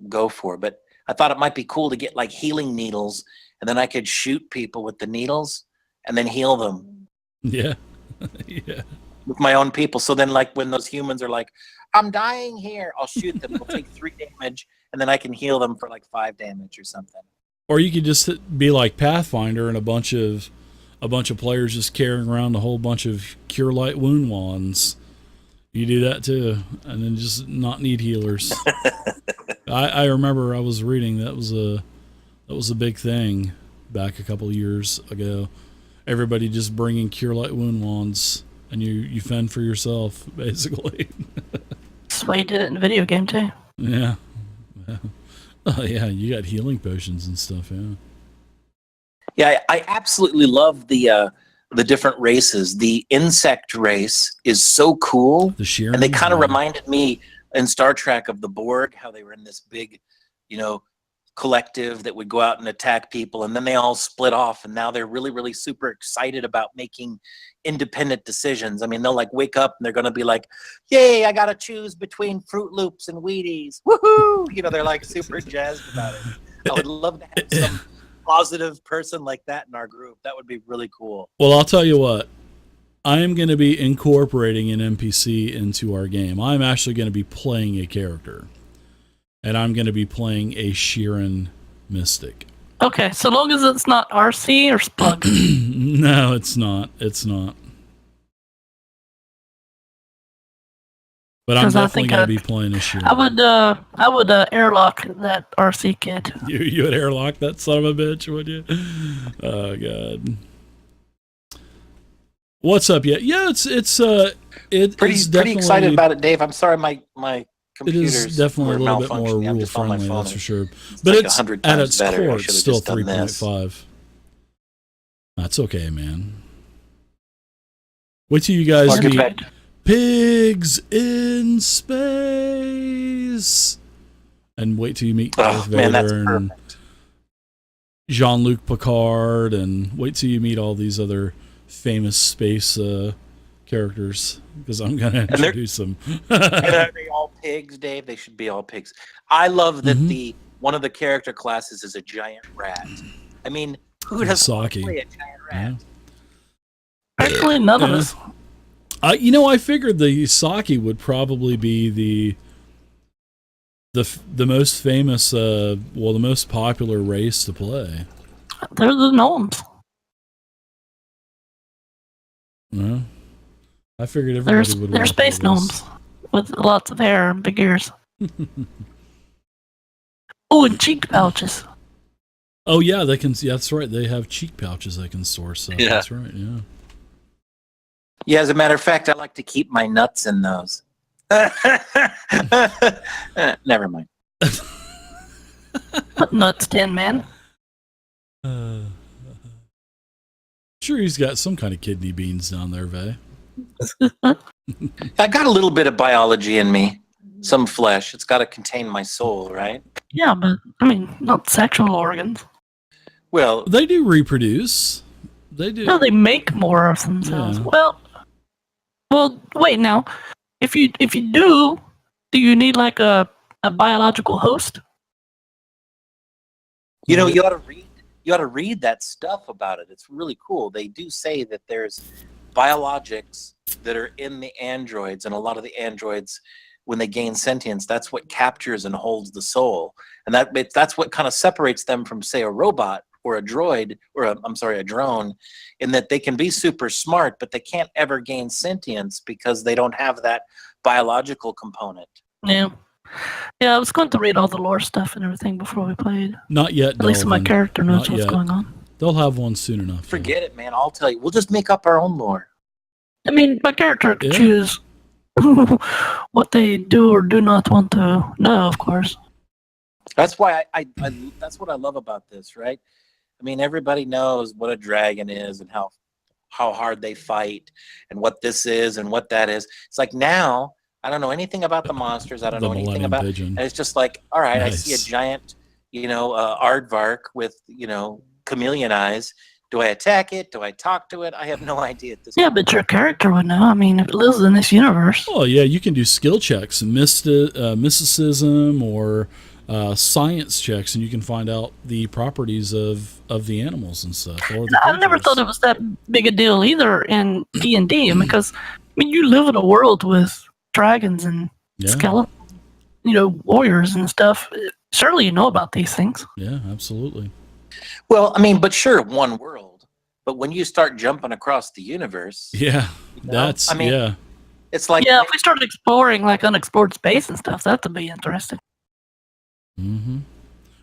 go for. But I thought it might be cool to get like healing needles, and then I could shoot people with the needles and then heal them. Yeah. Yeah. With my own people. So then like when those humans are like, I'm dying here, I'll shoot them. They'll take 3 damage, and then I can heal them for like 5 damage or something. Or you could just be like Pathfinder and a bunch of players just carrying around a whole bunch of Cure Light Wound Wands. You do that too, and then just not need healers. I remember I was reading that was a big thing back a couple of years ago. Everybody just bringing Cure Light Wound Wands, and you fend for yourself basically. That's why you did it in a video game too. Yeah. Oh yeah, you got healing potions and stuff. Yeah. Yeah, I absolutely love the different races. The insect race is so cool. The sheer, and they kind of reminded me in Star Trek of the Borg, how they were in this big, you know, collective that would go out and attack people, and then they all split off, and now they're really, really super excited about making independent decisions. I mean, they'll like wake up and they're going to be like, yay, I got to choose between Fruit Loops and Wheaties. Woohoo! You know, they're like super jazzed about it. I would love to have some positive person like that in our group. That would be really cool. Well, I'll tell you what. I am going to be incorporating an NPC into our game. I'm actually going to be playing a character. And I'm going to be playing a Sheeran Mystic. Okay, so long as it's not RC or Spug. No, it's not. It's not. But I'm definitely going to be playing a Sheeran. I would airlock that RC kid. You would airlock that son of a bitch, would you? Oh god. What's up? Yeah, it's pretty excited about it, Dave. I'm sorry, my it is definitely a little bit more rule friendly, that's for sure. But it's at its core, it's still 3.5. That's okay, man. Wait till you guys meet pigs in space. And wait till you meet Darth man, that's Vader and Jean-Luc Picard, and wait till you meet all these other famous space characters, because I'm going to introduce them. And are they all pigs, Dave? They should be all pigs. I love that one of the character classes is a giant rat. I mean, who doesn't want to play a giant rat? Yeah. Actually, none of us. I figured the Saki would probably be the most famous, the most popular race to play. They're the gnomes. Yeah. I figured everybody would. They're space gnomes with lots of hair and big ears. Oh, and cheek pouches. Oh yeah, they can. Yeah, that's right. They have cheek pouches they can store stuff. Yeah. That's right. Yeah. Yeah, as a matter of fact, I like to keep my nuts in those. Never mind. What nuts, Tin Man? Sure, he's got some kind of kidney beans down there, Vay. I got a little bit of biology in me. Some flesh. It's got to contain my soul, right? Yeah, but I mean, not sexual organs. Well, They do reproduce. They do. No, they make more of themselves. Yeah. Well, wait now. If you do you need like a biological host? you ought to read that stuff about it. It's really cool. They do say that there's biologics that are in the androids, and a lot of the androids, when they gain sentience, that's what captures and holds the soul, and that's what kind of separates them from, say, a robot or a droid, or a drone, in that they can be super smart, but they can't ever gain sentience because they don't have that biological component. Yeah. Yeah, I was going to read all the lore stuff and everything before we played. Not yet. At least my Delvin. character knows Not what's yet. going on. They'll have one soon enough. though. Forget it, man. I'll tell you. We'll just make up our own lore. I mean, my character can Yeah. choose what they do or do not want to know, of course. That's why I that's what I love about this, right? I mean, everybody knows what a dragon is and how hard they fight and what this is and what that is. It's like now I don't know anything about the monsters. I don't The know anything Millennium about. Pigeon. And it's just like, all right, I see a Nice. giant, aardvark with chameleon eyes. Do I attack it? Do I talk to it? I have no idea at this Yeah, point. but your character would know. I mean, if it lives in this universe. Oh yeah, you can do skill checks, mysticism or science checks, and you can find out the properties of the animals and stuff. Or the I never creatures. thought it was that big a deal either in D&D, because I mean, you live in a world with dragons and Yeah, skeletons, warriors and stuff. Surely you know about these things. yeah, absolutely. Well, I mean, but sure, one world. But when you start jumping across the universe, Yeah, know? that's I mean, yeah. it's like Yeah, if we started exploring like unexplored space and stuff, that'd be interesting. Mm-hmm.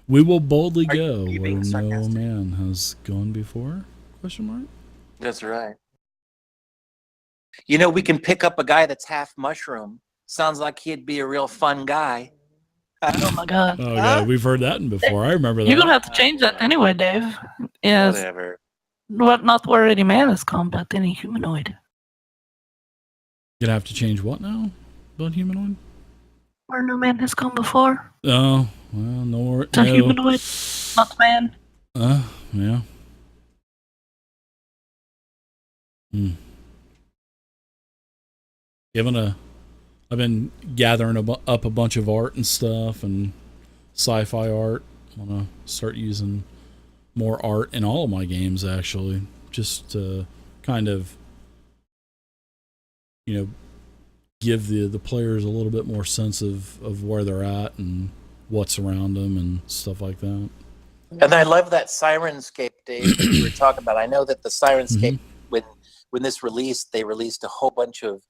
We will boldly Are go you where being no sarcastic? man has gone before? Question mark. That's right. We can pick up a guy that's half mushroom. Sounds like he'd be a real fun guy. Oh my god. Oh yeah, we've heard that one before. I remember that. You're gonna have to change that anyway, Dave. Yes, Whatever. not where any man is combat, any humanoid. Gonna have to change what now? About humanoid? Where no man has come before. Oh, well, no. It's a humanoid, not man. Yeah. I've been gathering up a bunch of art and stuff and sci-fi art. I want to start using more art in all of my games, actually, just to kind of, give the players a little bit more sense of where they're at and what's around them and stuff like that. And I love that Sirenscape, Dave, that you were talking about. I know that the Sirenscape, when this released, they released a whole bunch of,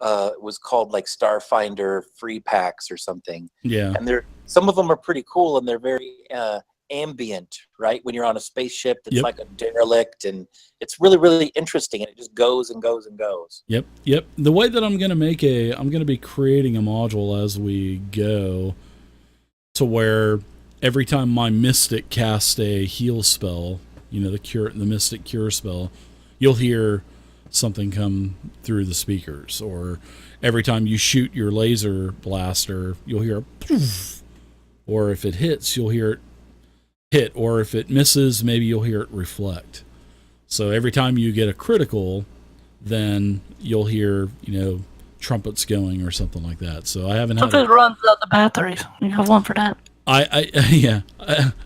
it was called like Starfinder free packs or something. Yeah. And some of them are pretty cool, and they're very ambient, right? When you're on a spaceship that's Yep. like a derelict, and it's really, really interesting, and it just goes and goes and goes. Yep. The way that I'm going to be creating a module as we go, to where every time my mystic casts a heal spell, the mystic cure spell, you'll hear something come through the speakers, or every time you shoot your laser blaster, you'll hear a poof, or if it hits, you'll hear it hit, or if it misses, maybe you'll hear it reflect. So every time you get a critical, then you'll hear, trumpets going or something like that. So I haven't had it runs out the batteries. You have one for that. yeah.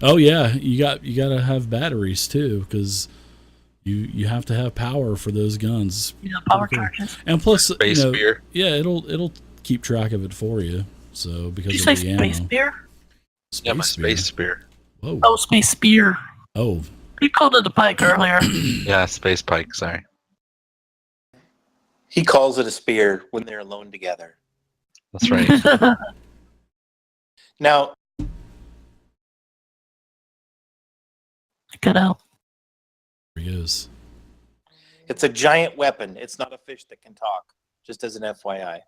Oh yeah, you got to have batteries too, because you have to have power for those guns. Power charges. And plus, Space Spear. Yeah, it'll keep track of it for you. So because Did you of say the ammo. Space Spear? Yeah, my Space Spear. Whoa. Oh, Space Spear. Oh. You called it a pike earlier. Yeah, Space Pike, sorry. He calls it a spear when they're alone together. That's right. Now, Cut out. There he is. it's a giant weapon. It's not a fish that can talk, just as an FYI.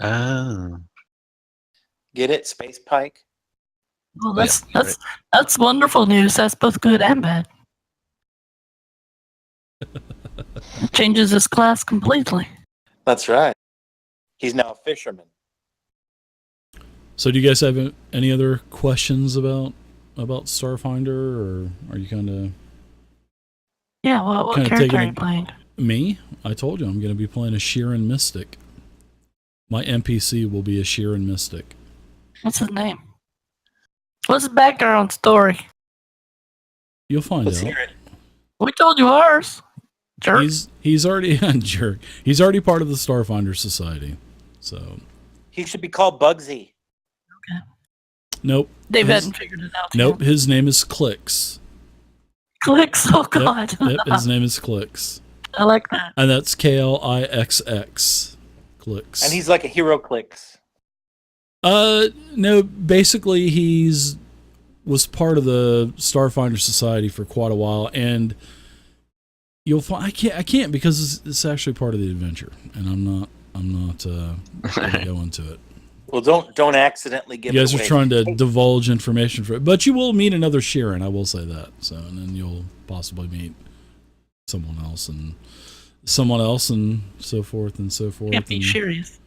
Oh. Get it? Space pike? Well, Yeah, that's wonderful news. That's both good and bad. It changes his class completely. That's right. He's now a fisherman. So do you guys have any other questions about Starfinder, or are you kind of... Yeah, well, what Kinda character taking are it- you playing? Me? I told you I'm going to be playing a Sheeran Mystic. My NPC will be a Sheeran Mystic. What's his name? What's his background story? You'll find Let's out. hear it. We told you ours. Jerk. He's already jerk. He's already part of the Starfinder Society. So He should be called Bugsy. nope. Dave his- hadn't figured it out. Nope. Yet. His name is Clicks. Clicks. Oh God. Yep. His name is Clicks, I like that. and that's Klixx. Clicks. And he's like a hero clicks. No. Basically, was part of the Starfinder Society for quite a while, and you'll find I can't because it's actually part of the adventure, and I'm not going to go into it. Well, don't accidentally give You guys it are away. trying to divulge information for it, but you will meet another Sheeran, I will say that. So, and then you'll possibly meet someone else and so forth and so forth. Can't be and serious.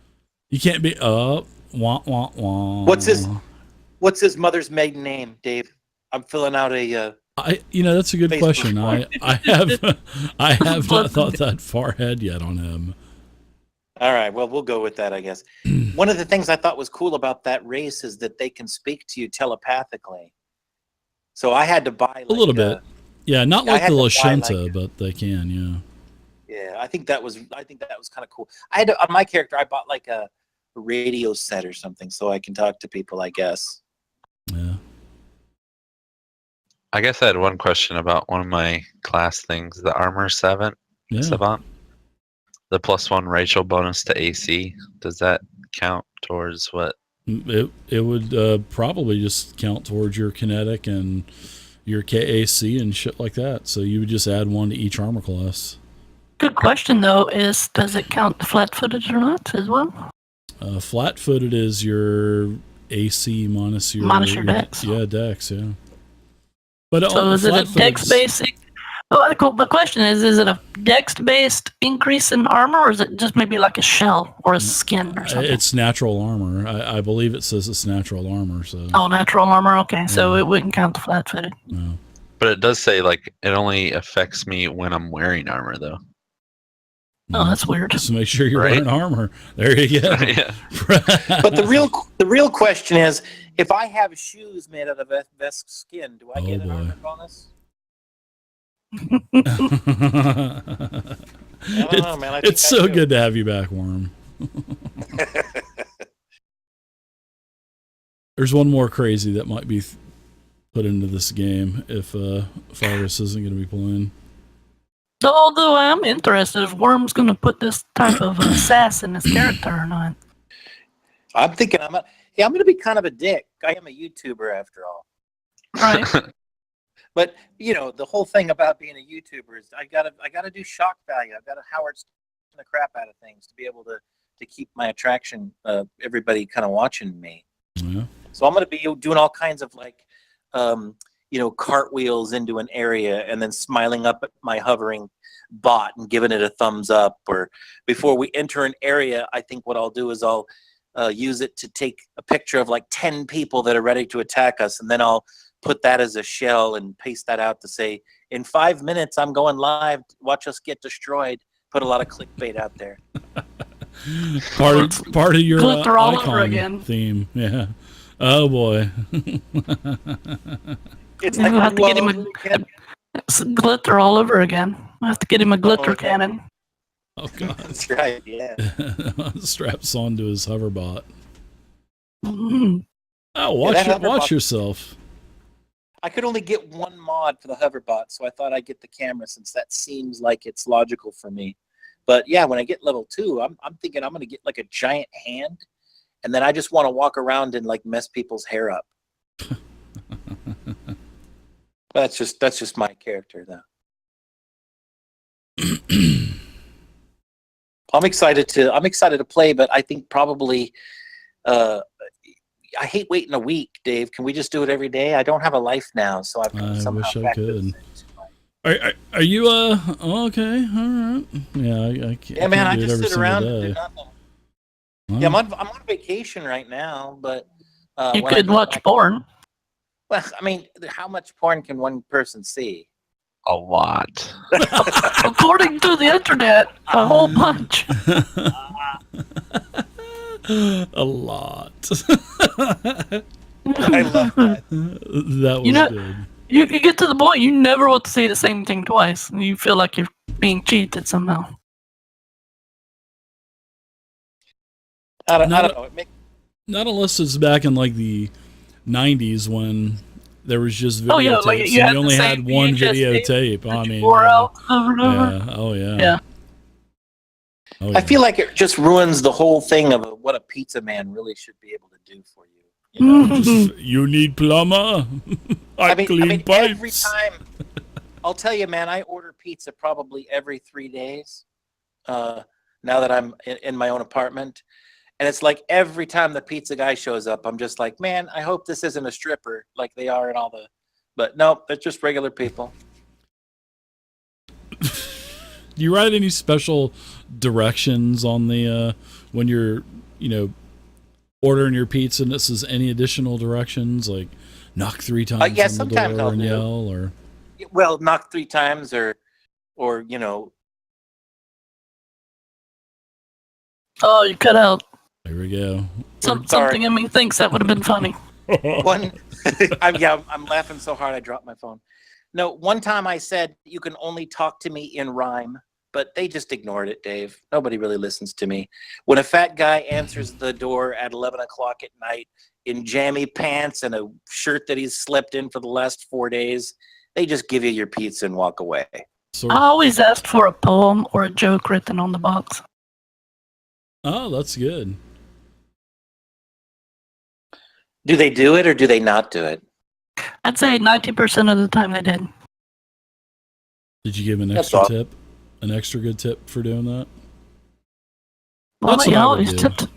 You can't be wah wah wah. What's his mother's maiden name, Dave? I'm filling out a that's a good Facebook question. form. I have not thought that far ahead yet on him. All right, well, we'll go with that, I guess. One of the things I thought was cool about that race is that they can speak to you telepathically. So I had to buy A little bit. Yeah, not I like had the to buy, Lashenta, but they can, yeah. Yeah, I think that was kind of cool. I had to, on my character, I bought like a radio set or something so I can talk to people, I guess. Yeah. I guess I had one question about one of my class things, the Armor 7 Yeah. Savant. The +1 racial bonus to AC, does that count towards what? It would probably just count towards your kinetic and your KAC and shit like that. So you would just add one to each armor class. Good question though is does it count the flat-footed or not as well? Flat-footed is your AC minus your dex. Yeah, dex. Yeah. But So is it a dex-based? Oh, the question is it a dex-based increase in armor, or is it just maybe like a shell or a skin or something? It's natural armor. I believe it says it's natural armor. So. Oh, natural armor. Okay, so it wouldn't count the flat-footed. No. But it does say like it only affects me when I'm wearing armor though. Oh, that's weird. Just make sure you're Right? wearing armor. There you go. Yeah. But the real question is, if I have shoes made out of Vesk skin, do I Oh, get an boy. armor bonus? I don't know, man. I think It's I so do. good to have you back, Worm. There's one more crazy that might be put into this game if Virus isn't going to be playing. Although I'm interested if Worm's going to put this type of sass in his character or not. I'm thinking I'm going to be kind of a dick. I am a YouTuber after all. Right. But the whole thing about being a YouTuber is I gotta do shock value. I've got to Howard Stern the crap out of things to be able to keep my attraction. Everybody kind of watching me. Yeah. So I'm gonna be doing all kinds of like cartwheels into an area and then smiling up at my hovering bot and giving it a thumbs up. Or before we enter an area, I think what I'll do is I'll use it to take a picture of like 10 people that are ready to attack us, and then I'll put that as a shell and paste that out to say, in 5 minutes, I'm going live. Watch us get destroyed. Put a lot of clickbait out there. part of your Glitter all over icon again. theme. Yeah. Oh boy. It's I like have to get him it's glitter all over again. I have to get him a glitter cannon. Oh god. That's right. Yeah. Straps onto his hoverbot. Mhm. Oh, that watch hoverbot- yourself. I could only get one mod for the hoverbot, so I thought I'd get the camera since that seems like it's logical for me. But yeah, when I get level 2, I'm thinking I'm gonna get like a giant hand, and then I just want to walk around and like mess people's hair up. That's just my character though. I'm excited to play, but I think probably I hate waiting a week, Dave. Can we just do it every day? I don't have a life now, so I've I somehow wish I factored could. this into my- Are you okay? All right. Yeah, I can't. Yeah, man, I do it just every sit around single and do day. nothing. Well, Yeah, I'm on vacation right now, but You when I could get watch back- porn. Well, I mean, how much porn can one person see? A lot. According to the internet, a whole bunch. a lot. I love that. That was You know- good. You get to the point you never want to say the same thing twice. And you feel like you're being cheated somehow. I don't No, know. Not unless it's back in like the 90s when there was just videotapes Oh, yeah, like, you and had you only the had same one VHS videotape. I mean, Wore yeah. out over and over. Yeah. Oh yeah. Yeah. Oh, I feel like it just ruins the whole thing of what a pizza man really should be able to do for you. You know? Just, you need plumber. I clean pipes. every time. I'll tell you, man, I order pizza probably every 3 days. Now that I'm in my own apartment, and it's like every time the pizza guy shows up, I'm just like, man, I hope this isn't a stripper like they are in all the. But no, they're just regular people. Do you write any special directions on the when you're ordering your pizza and it says any additional directions like knock 3 times Yeah, on the sometimes door I'll and do. yell or Well, knock 3 times or Oh, you cut out. there we go. Sorry. Something in me thinks that would have been funny. one. I'm laughing so hard I dropped my phone. No, one time I said you can only talk to me in rhyme, but they just ignored it, Dave. Nobody really listens to me. When a fat guy answers the door at 11 o'clock at night in jammy pants and a shirt that he's slept in for the last 4 days, they just give you your pizza and walk away. Sort I always asked for a poem or a joke written on the box. Oh, that's good. Do they do it or do they not do it? I'd say 90% of the time they did. Did you give an That's extra all. tip? An extra good tip for doing that? Well, That's you what I would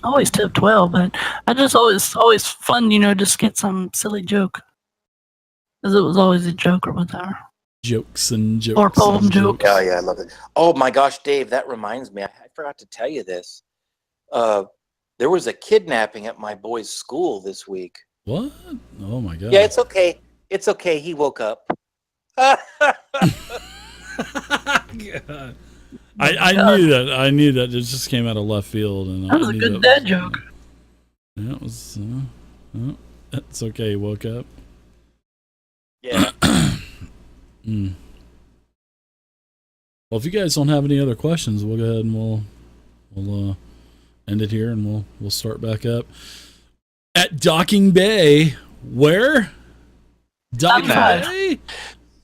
always do. tipped well, but I just always fun, just get some silly joke. Because it was always a joke or whatever. Jokes and jokes. Or poem and joke. Yeah, I love it. Oh my gosh, Dave, that reminds me. I forgot to tell you this. There was a kidnapping at my boy's school this week. What? Oh my god. Yeah, it's okay. It's okay. He woke up. God. I knew that. I knew that. It just came out of left field, and That I was a knew good that dad was- joke. Yeah, it was. It's okay. He woke up. Yeah. Mm. Well, if you guys don't have any other questions, we'll go ahead and we'll end it here, and we'll start back up at Docking Bay. Where? Docking Docking Bay.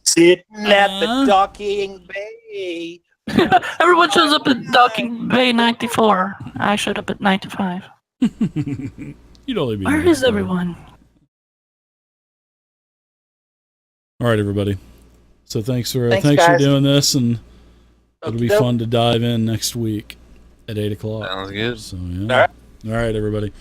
Sitting at the Uh-huh. docking bay. Everyone shows up at Docking Bay 94. I showed up at 95. You'd only be. Where nice, is though. everyone? All right, everybody. So thanks for Thanks, thanks for guys. doing this, and it'll be Okey-doke. fun to dive in next week at 8 o'clock. Sounds good. So yeah. All right. All right, everybody.